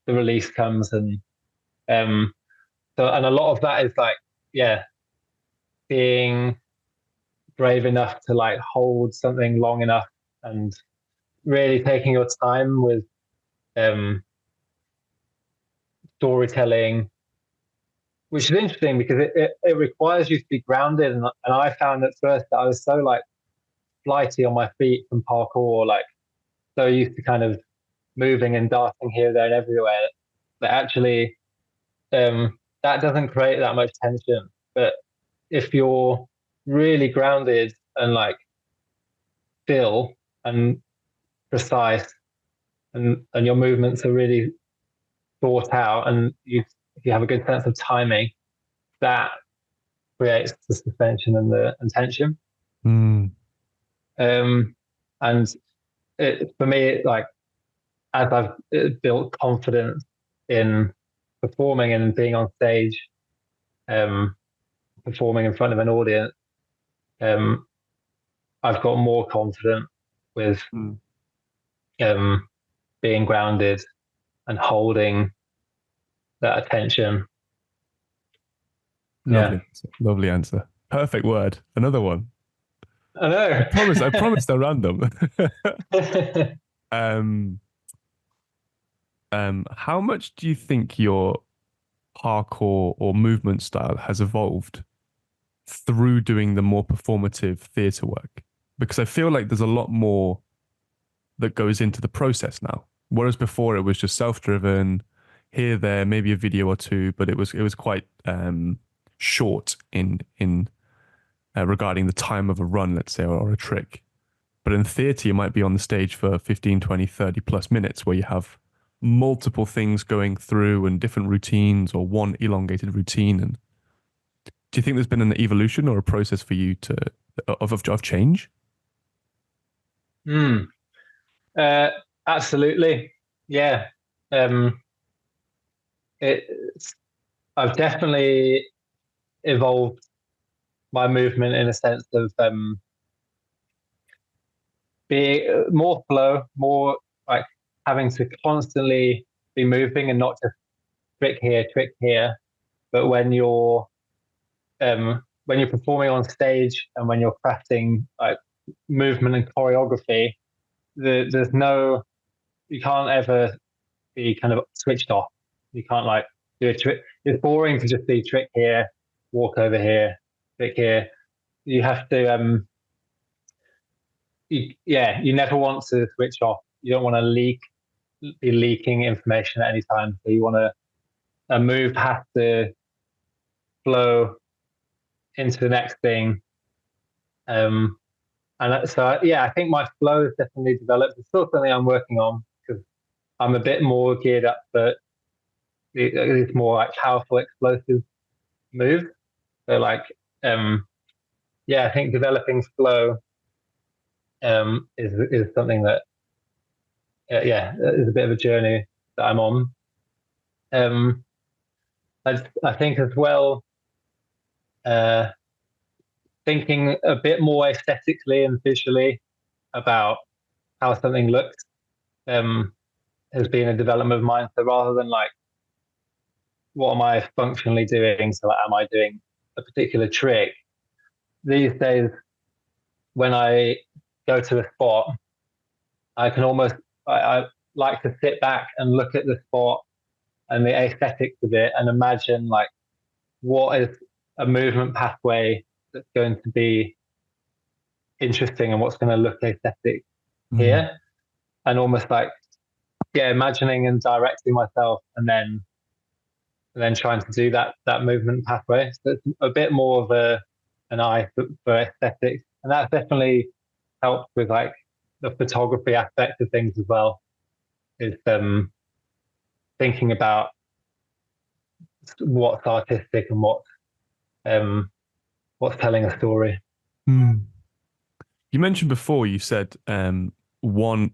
the release comes, and um, and a lot of that is like, yeah, being brave enough to like hold something long enough, and really taking your time with um, storytelling, which is interesting because it requires you to be grounded. And I found at first that I was so like flighty on my feet from parkour, like so used to kind of moving and darting here, there, and everywhere, that actually that doesn't create that much tension. But if you're really grounded and like still and precise, and your movements are really thought out, and you have a good sense of timing, that creates the suspension and the and tension. Mm. Um, and for me, like as I've built confidence in performing and being on stage, um, performing in front of an audience, um, I've got more confident with Mm. um, being grounded and holding that attention. Lovely Yeah, answer. Lovely answer. Perfect word. Another one. I know. I promised they're random. um, how much do you think your parkour or movement style has evolved through doing the more performative theatre work? Because I feel like there's a lot more that goes into the process now. Whereas before it was just self-driven, here, there, maybe a video or two, but it was quite short in regarding the time of a run, let's say, or a trick. But in theatre, you might be on the stage for 15, 20, 30 plus minutes where you have multiple things going through and different routines or one elongated routine. And do you think there's been an evolution or a process for you to of change? Mm, uh, absolutely. Yeah. Um, it's, I've definitely evolved my movement in a sense of being more flow, more like having to constantly be moving and not just trick here, but when you're when you're performing on stage and when you're crafting like movement and choreography, there's no, you can't ever be kind of switched off. You can't like do a trick. It's boring to just see trick here, walk over here, trick here. You have to, you never want to switch off. You don't want to be leaking information at any time. So you want to, a move has to flow into the next thing. And so, yeah, I think my flow has definitely developed. It's still something I'm working on because I'm a bit more geared up for these more like powerful, explosive moves. So like, I think developing flow is something that, is a bit of a journey that I'm on. I think as well, thinking a bit more aesthetically and visually about how something looks has been a development of mine. So rather than like, what am I functionally doing? So like, am I doing a particular trick? These days, when I go to a spot, I can almost, I like to sit back and look at the spot and the aesthetics of it and imagine like, what is a movement pathway that's going to be interesting and what's going to look aesthetic here, and almost like imagining and directing myself and then trying to do that movement pathway. So it's a bit more of an eye for aesthetics, and that's definitely helped with like the photography aspect of things as well, is thinking about what's artistic and what's telling a story. You mentioned before, you said one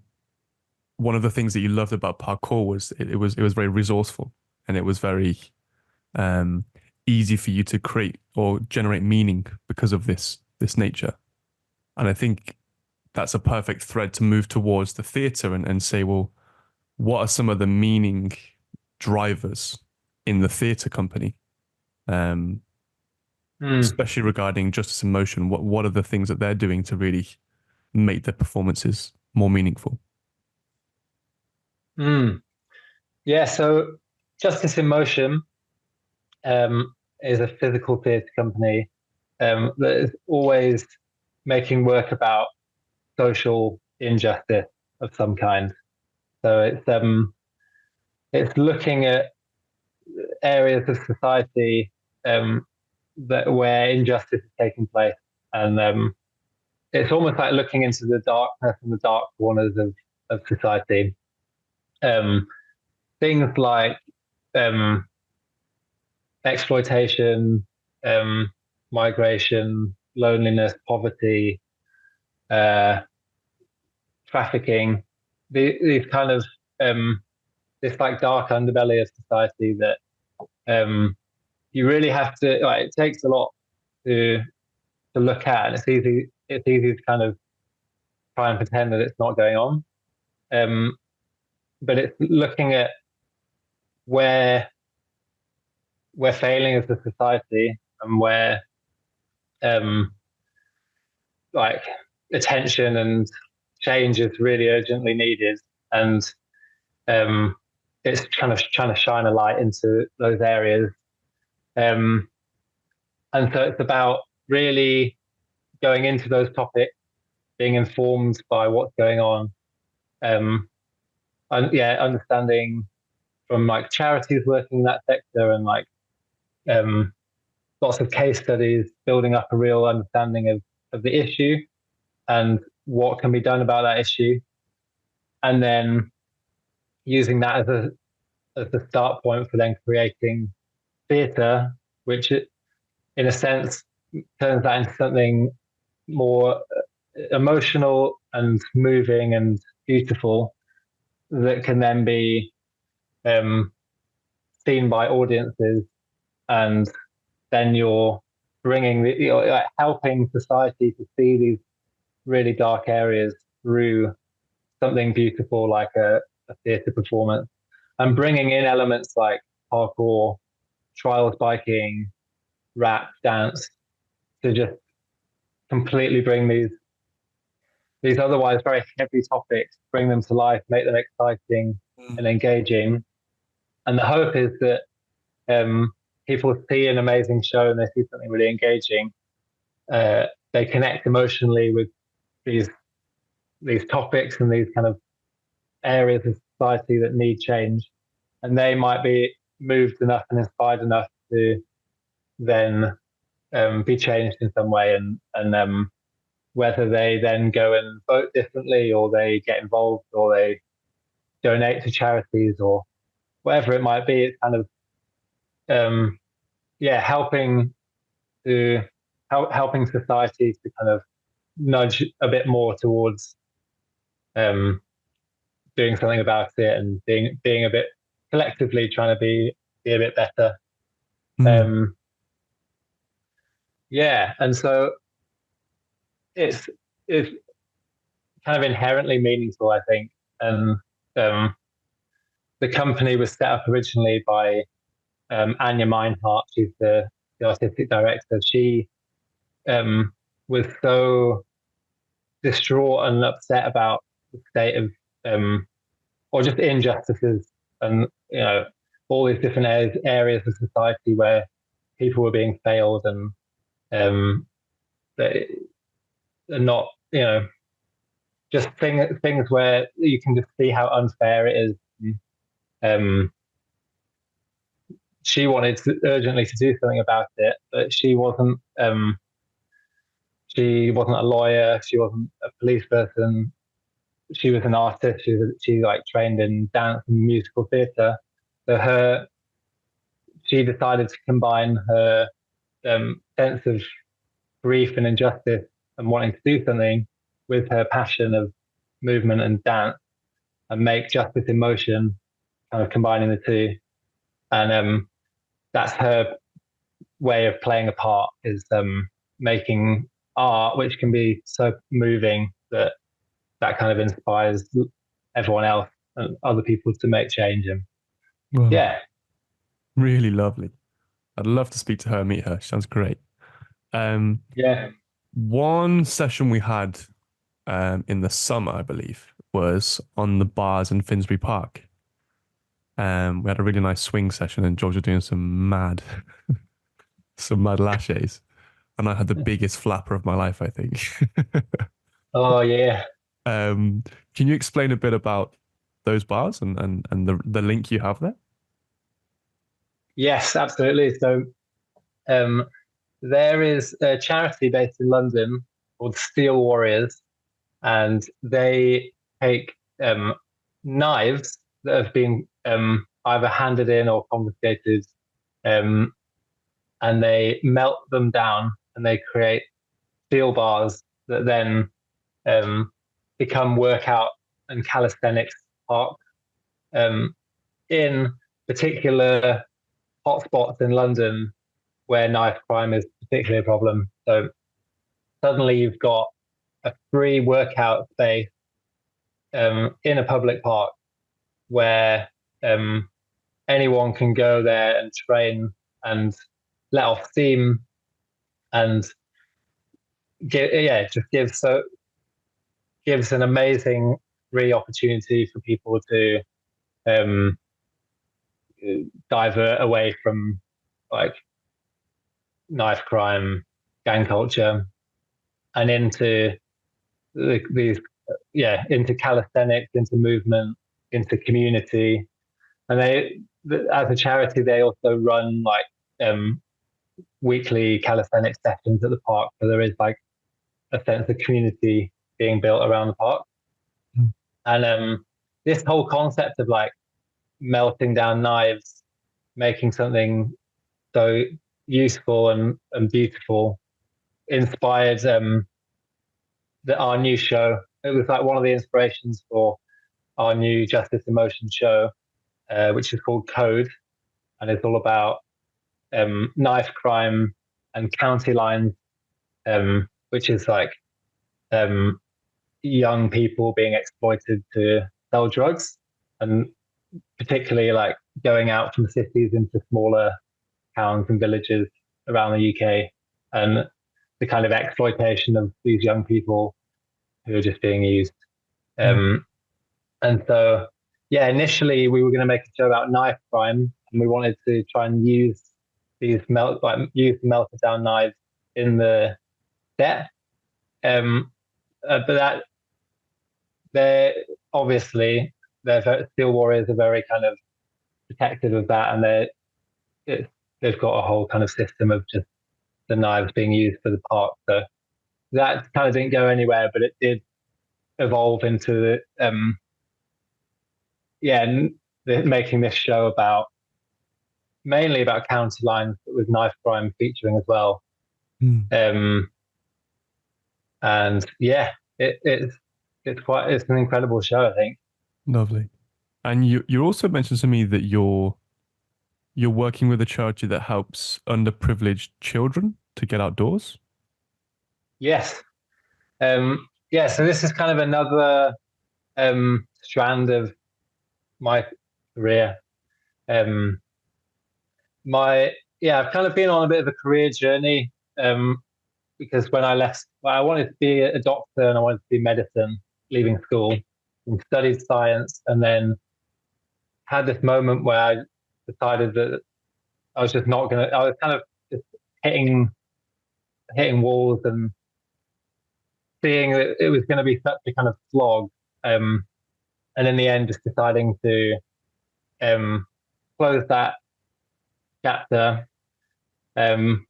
of the things that you loved about parkour was it was very resourceful, and it was very easy for you to create or generate meaning because of this nature. And I think that's a perfect thread to move towards the theatre and say, well, what are some of the meaning drivers in the theatre company? Especially regarding Justice in Motion, what are the things that they're doing to really make their performances more meaningful? Yeah, so Justice in Motion is a physical theatre company that is always making work about social injustice of some kind. So it's looking at areas of society where injustice is taking place, and it's almost like looking into the darkness and the dark corners of society. Things like exploitation, migration, loneliness, poverty, trafficking, these kind of this like dark underbelly of society that you really have to, like, it takes a lot to look at, and it's easy to kind of try and pretend that it's not going on, but it's looking at where we're failing as a society and where like attention and change is really urgently needed, and it's kind of trying to shine a light into those areas, and so it's about really going into those topics, being informed by what's going on, and understanding from like charities working in that sector, and like lots of case studies, building up a real understanding of the issue and what can be done about that issue, and then using that as the start point for then creating theatre, which in a sense turns that into something more emotional and moving and beautiful that can then be seen by audiences, and then you're like helping society to see these really dark areas through something beautiful like a theatre performance, and bringing in elements like parkour, trials biking, rap, dance, to just completely bring these otherwise very heavy topics, bring them to life, make them exciting and engaging. And the hope is that people see an amazing show and they see something really engaging. They connect emotionally with these topics and these kind of areas of society that need change, and they might be moved enough and inspired enough to then be changed in some way, and whether they then go and vote differently, or they get involved, or they donate to charities, or whatever it might be. It's kind of helping to helping society to kind of nudge a bit more towards doing something about it, and being a bit collectively trying to be a bit better. And so it's kind of inherently meaningful, I think. And the company was set up originally by Anya Meinhardt. She's the artistic director. She was so distraught and upset about the state of or just injustices, and all these different areas of society where people were being failed, and they're not, just things where you can just see how unfair it is. She wanted urgently to do something about it, but she wasn't a lawyer. She wasn't a police person. She was an artist. She like trained in dance and musical theatre. So she decided to combine her sense of grief and injustice and wanting to do something with her passion of movement and dance, and make justice in motion, kind of combining the two. And that's her way of playing a part, is making art, which can be so moving that kind of inspires everyone else and other people to make change. And wow. Really lovely. I'd love to speak to her and meet her. She sounds great. One session we had in the summer, I believe, was on the bars in Finsbury Park. We had a really nice swing session, and George was doing some mad lashes, and I had the biggest flapper of my life, I think. Oh yeah. Can you explain a bit about those bars and the link you have there? Yes, absolutely. So there is a charity based in London called Steel Warriors, and they take knives that have been either handed in or confiscated, and they melt them down, and they create steel bars that then become workout and calisthenics parks in particular hotspots in London where knife crime is particularly a problem. So suddenly you've got a free workout space in a public park where anyone can go there and train and let off steam, and just gives an amazing free opportunity for people to divert away from like knife crime, gang culture, and into into calisthenics, into movement, into community. And they, as a charity, they also run like weekly calisthenics sessions at the park. So there is like a sense of community being built around the park. And this whole concept of like melting down knives, making something so useful and beautiful, inspired our new show. It was like one of the inspirations for our new Justice in Motion show, which is called Code, and it's all about knife crime and county lines, which is like young people being exploited to sell drugs, and particularly like going out from cities into smaller towns and villages around the UK. And the kind of exploitation of these young people who are just being used. And so, yeah, initially we were going to make a show about knife crime, and we wanted to try and use use the melted down knives in the set. But that they're obviously steel warriors are very kind of protective of that, and they've got a whole kind of system of just the knives being used for the parts. So that kind of didn't go anywhere, but it did evolve into making this show mainly about counterlines, but with knife crime featuring as well. And yeah, it's an incredible show, I think. Lovely. And you also mentioned to me that you're working with a charity that helps underprivileged children to get outdoors. Yes. Yeah, so this is kind of another strand of my career. I've kind of been on a bit of a career journey because when I left, I wanted to be a doctor and I wanted to do medicine, leaving school, and studied science, and then had this moment where I decided that I was just not going to, I was kind of just hitting walls and seeing that it was going to be such a kind of slog. And in the end, just deciding to close that chapter and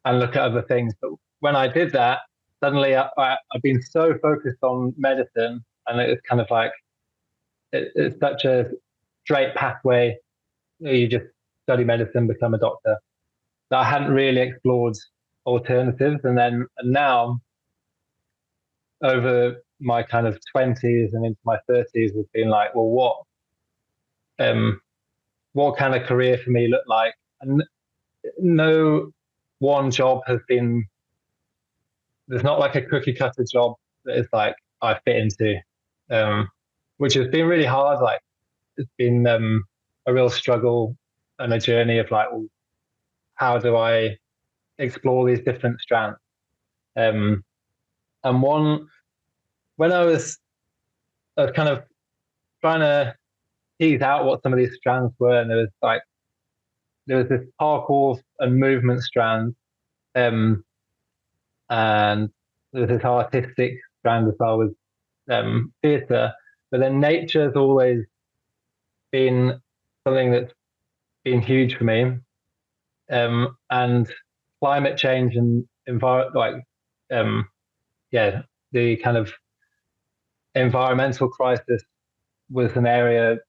look at other things. But when I did that, suddenly I've been so focused on medicine, and it's kind of like it's such a straight pathway. You just study medicine, become a doctor, that I hadn't really explored alternatives. And now, over my kind of 20s and into my 30s, has been like, well, what kind of career for me look like? And no one job there's not like a cookie cutter job that is like I fit into, which has been really hard. Like it's been a real struggle and a journey of like, well, how do I explore these different strands? And when I was kind of trying to tease out what some of these strands were, and there was this parkour and movement strand, and there was this artistic strand as well with theatre. But then nature has always been something that's been huge for me, and climate change and the kind of environmental crisis was an area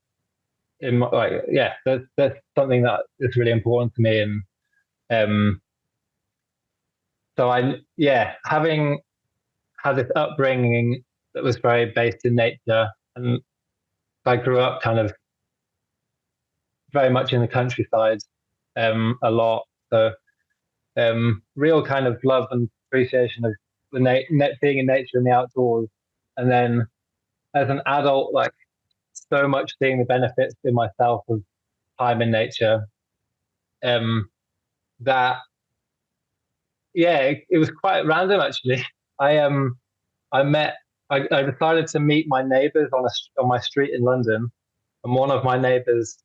that's something that is really important to me. And having had this upbringing that was very based in nature, and I grew up kind of very much in the countryside a lot. So real kind of love and appreciation of being in nature and the outdoors. And then as an adult, like so much seeing the benefits in myself of time in nature. That it was quite random actually. I decided to meet my neighbours on my street in London, and one of my neighbours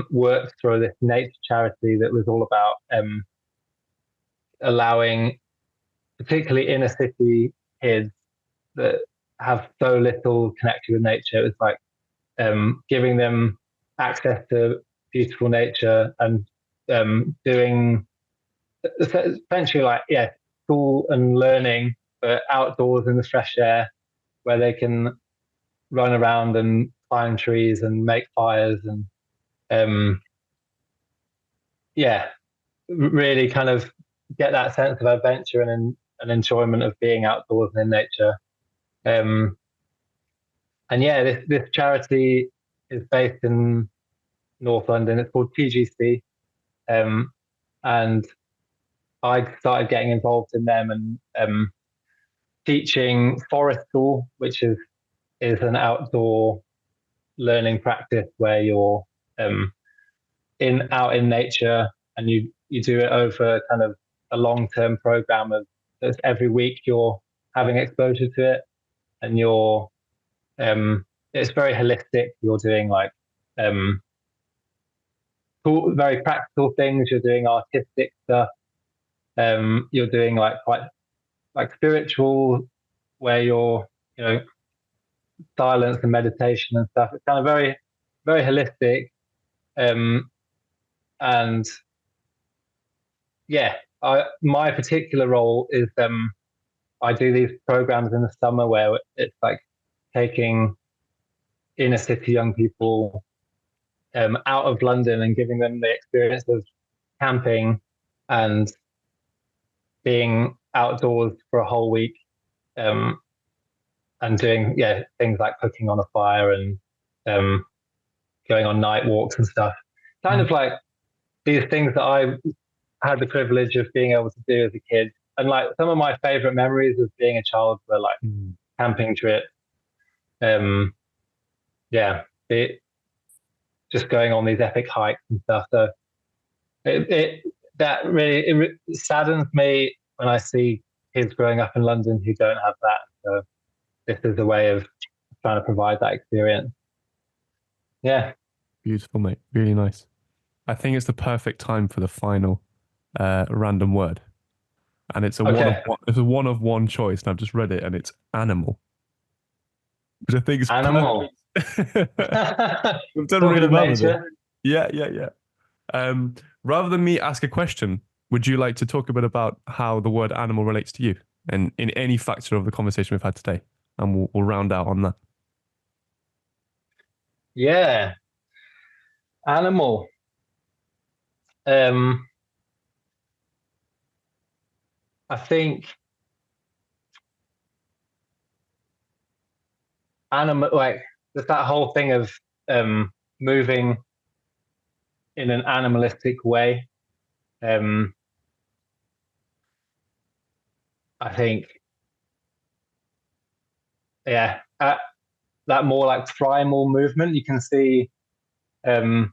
worked for this nature charity that was all about allowing particularly inner city kids that have so little connection with nature. It was like giving them access to beautiful nature and doing essentially like school and learning, but outdoors in the fresh air, where they can run around and climb trees and make fires and really kind of get that sense of adventure and enjoyment of being outdoors and in nature. This charity is based in North London. It's called TGC, and I started getting involved in them and teaching forest school, which is an outdoor learning practice where you're out in nature, and you do it over kind of a long-term program of that's every week you're having exposure to it, and it's very holistic. You're doing like um, cool, very practical things. You're doing artistic stuff. You're doing like quite like spiritual, where you're silence and meditation and stuff. It's kind of very very holistic. Um, and yeah, my particular role is I do these programs in the summer where it's like taking inner city young people out of London and giving them the experience of camping and being outdoors for a whole week, um, and doing things like cooking on a fire and um, going on night walks and stuff. Kind of like these things that I had the privilege of being able to do as a kid. And like some of my favorite memories of being a child were like camping trips. Yeah, just going on these epic hikes and stuff. So it saddens me when I see kids growing up in London who don't have that. So this is a way of trying to provide that experience. Yeah. Beautiful, mate. Really nice. I think it's the perfect time for the final random word. And it's a one of one choice. And I've just read it and it's animal. Which I think is animal. We've done really well with it. Yeah. Rather than me ask a question, would you like to talk a bit about how the word animal relates to you and in any factor of the conversation we've had today? And we'll round out on that. Yeah. Animal. I think animal, like there's that whole thing of moving in an animalistic way. I think, that more like primal movement. You can see the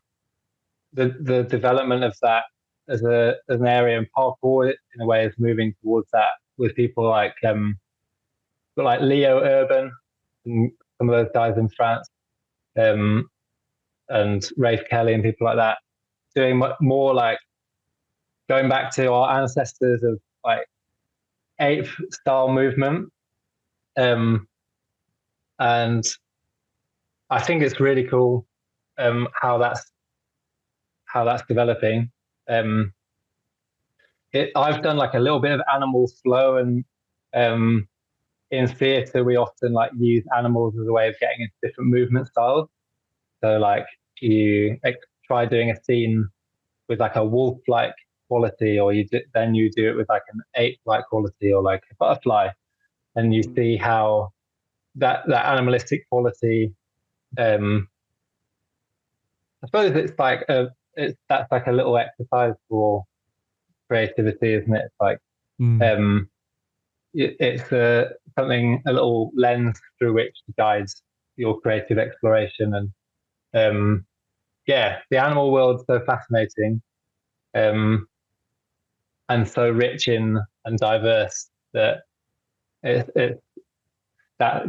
development of that as an area in parkour in a way is moving towards that with people like Leo Urban and some of those guys in France, and Rafe Kelly and people like that, doing more like going back to our ancestors of like ape style movement. And I think it's really cool how that's developing. I've done like a little bit of animal flow, and in theatre we often like use animals as a way of getting into different movement styles. So like you try doing a scene with like a wolf-like quality, or then you do it with like an ape-like quality, or like a butterfly, and you see how that animalistic quality. I suppose it's like that's like a little exercise for creativity, isn't it? It's like it's something, a little lens through which to guide your creative exploration. And the animal world's so fascinating, and so rich in and diverse that that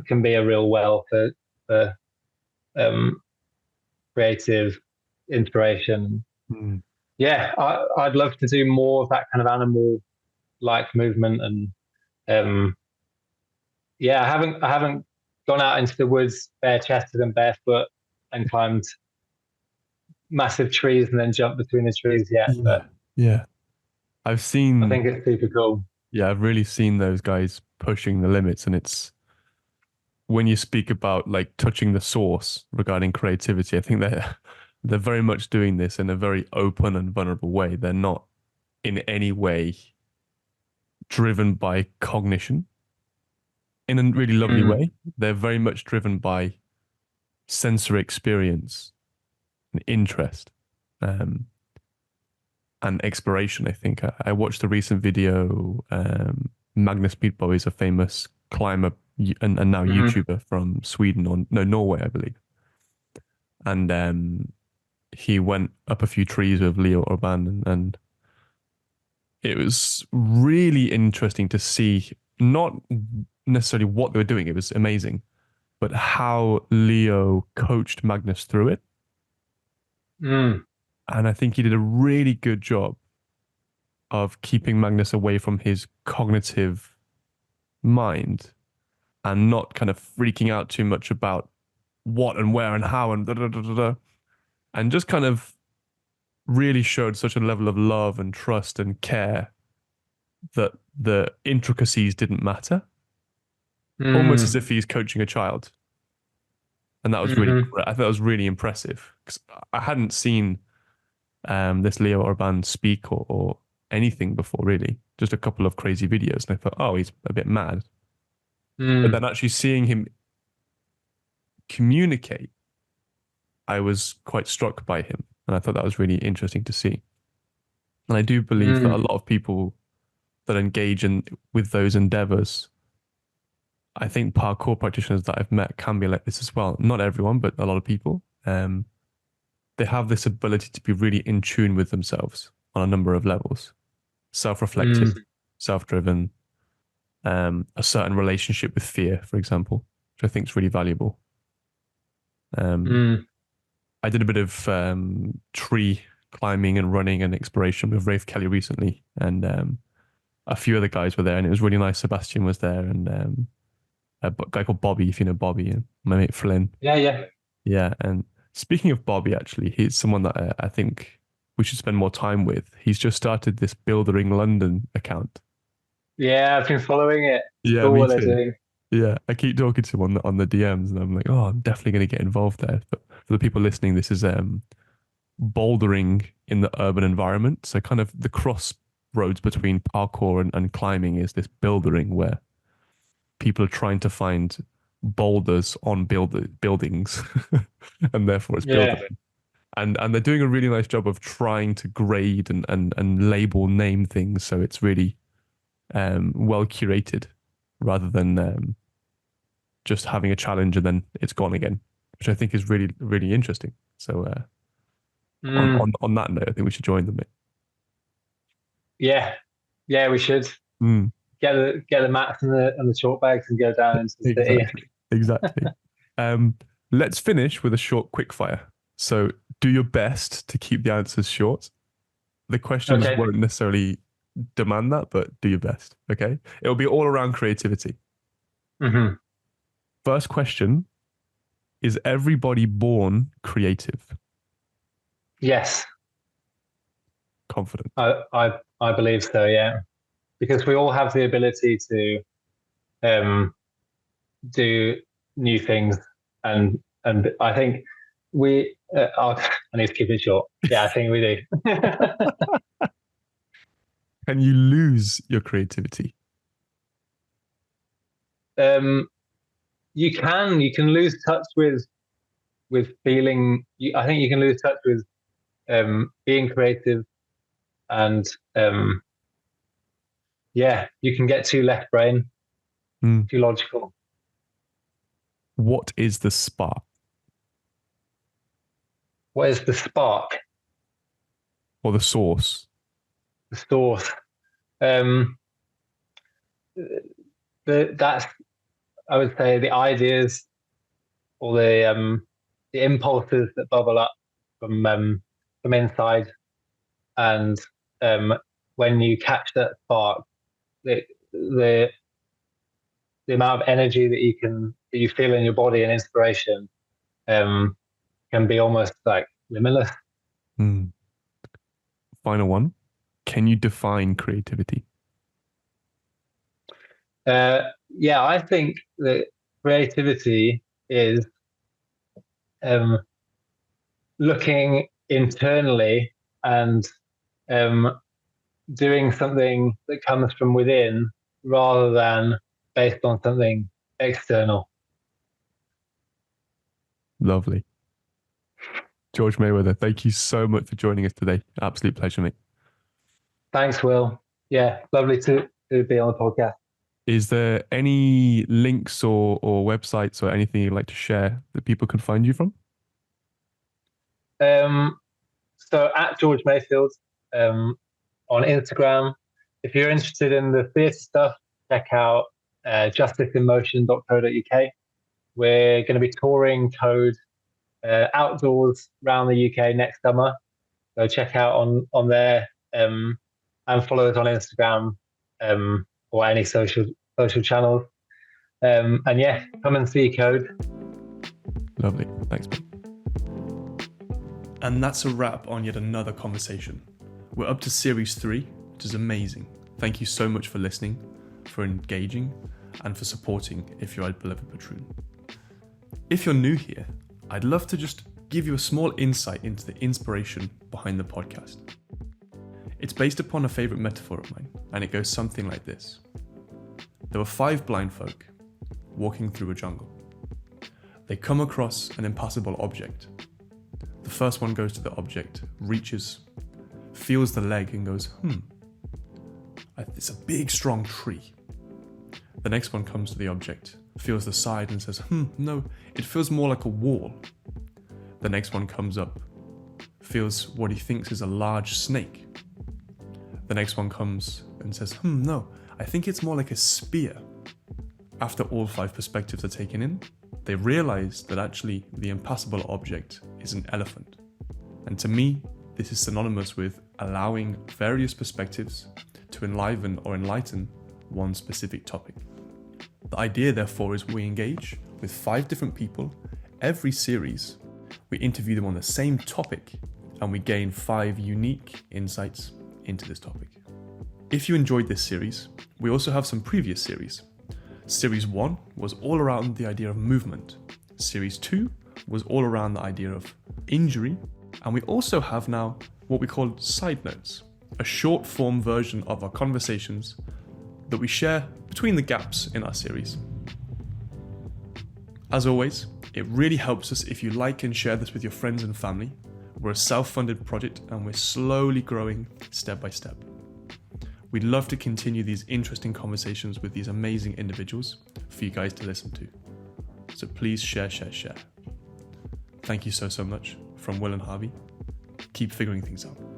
can be a real well for creative inspiration. Yeah, I'd love to do more of that kind of animal like movement. And I haven't gone out into the woods bare chested and barefoot and climbed massive trees and then jumped between the trees yet. But I think it's super cool. Yeah, I've really seen those guys pushing the limits, and it's when you speak about like touching the source regarding creativity, I think they're very much doing this in a very open and vulnerable way. They're not in any way driven by cognition in a really lovely way. They're very much driven by sensory experience and interest, and exploration. I think I watched a recent video. Magnus Midtbo is a famous climber and now YouTuber from Sweden, or no, Norway, I believe. And he went up a few trees with Leo Urban, and it was really interesting to see not necessarily what they were doing, it was amazing, but how Leo coached Magnus through it. Mm, And I think he did a really good job of keeping Magnus away from his cognitive mind and not kind of freaking out too much about what and where and how and da da da da da, and just kind of really showed such a level of love and trust and care that the intricacies didn't matter, almost as mm, if he's coaching a child. And that was really, hmm. I thought that was really impressive because I hadn't seen this Leo Orban speak or anything before, really. Just a couple of crazy videos. And I thought, oh, he's a bit mad. But Mm, then actually seeing him communicate, I was quite struck by him. And I thought that was really interesting to see. And I do believe that a mm, lot of people that engage in with those endeavors, I think parkour practitioners that I've met can be like this as well. Not everyone, but a lot of people. They have this ability to be really in tune with themselves on a number of levels. Self-reflective, mm, self-driven, a certain relationship with fear, for example, which I think is really valuable. Um, mm. I did a bit of tree climbing and running and exploration with Rafe Kelly recently, and a few other guys were there, and it was really nice. Sebastian was there, and a guy called Bobby, if you know Bobby, and my mate Flynn. Yeah, yeah. Yeah, and speaking of Bobby, actually, he's someone that I think we should spend more time with. He's just started this Buildering London account. Yeah, I've been following it. It's Yeah, cool me what they're too. doing. Yeah, I keep talking to him on the DMs, and I'm like, oh, I'm definitely going to get involved there. But for the people listening, this is bouldering in the urban environment. So kind of the crossroads between parkour and climbing is this buildering where people are trying to find boulders on buildings, and therefore it's Yeah. buildering. And they're doing a really nice job of trying to grade and label name things so it's really well curated rather than just having a challenge and then it's gone again, which I think is really really interesting. So Mm, on that note, I think we should join them. Mate. yeah. Yeah, we should Mm, get the mats and the chalk bags and go down into the city. exactly, exactly. Um, let's finish with a short quick fire. So do your best to keep the answers short. The questions Okay. won't necessarily demand that, but do your best. Okay. It'll be all around creativity. Hmm. First question: is everybody born creative? Yes, Confident. I believe so. Yeah, because we all have the ability to um, do new things, and I think we. I need to keep it short. Yeah, I think we do. Can you lose your creativity? um, you can lose touch with feeling. I think you can lose touch with being creative, and um, yeah, you can get too left brain, Mm. too logical. What is the spark What is the spark, or the source? the source? Um, that's I would say the ideas or the impulses that bubble up from inside, and um, when you catch that spark, the the the amount of energy that you feel in your body and inspiration um, can be almost like limitless. Mm. Final one. Can you define creativity? Yeah, I think that creativity is um, looking internally and um, doing something that comes from within rather than based on something external. Lovely. George Mayweather, thank you so much for joining us today. Absolute pleasure, mate. Thanks, Will. Yeah, lovely to be on the podcast. Is there any links or websites or anything you'd like to share that people can find you from? So at George Mayfield um, on Instagram, if you're interested in the theatre stuff, check out justiceinmotion.co.uk. We're going to be touring Code outdoors around the UK next summer. So check out on there, and follow us on Instagram or any social channels. And yeah, come and see Code. Lovely. Thanks, mate. And that's a wrap on yet another conversation. We're up to series 3, which is amazing. Thank you so much for listening, for engaging, and for supporting if you're a beloved patroon. If you're new here, I'd love to just give you a small insight into the inspiration behind the podcast. It's based upon a favourite metaphor of mine, and it goes something like this. There were 5 blind folk walking through a jungle. They come across an impassable object. The first one goes to the object, reaches, feels the leg and goes, it's a big strong tree. The next one comes to the object, feels the side and says, no, it feels more like a wall. The next one comes up, feels what he thinks is a large snake. The next one comes and says, no, I think it's more like a spear. After all 5 perspectives are taken in, they realize that actually the impassable object is an elephant. And to me, this is synonymous with allowing various perspectives to enliven or enlighten one specific topic. The idea, therefore, is we engage with 5 different people every series. We interview them on the same topic, and we gain 5 unique insights into this topic. If you enjoyed this series, we also have some previous series. Series 1 was all around the idea of movement. Series 2 was all around the idea of injury. And we also have now what we call side notes, a short form version of our conversations that we share between the gaps in our series. As always, it really helps us if you like and share this with your friends and family. We're a self-funded project and we're slowly growing step by step. We'd love to continue these interesting conversations with these amazing individuals for you guys to listen to. So please share. Thank you so much from Will and Harvey. Keep figuring things out.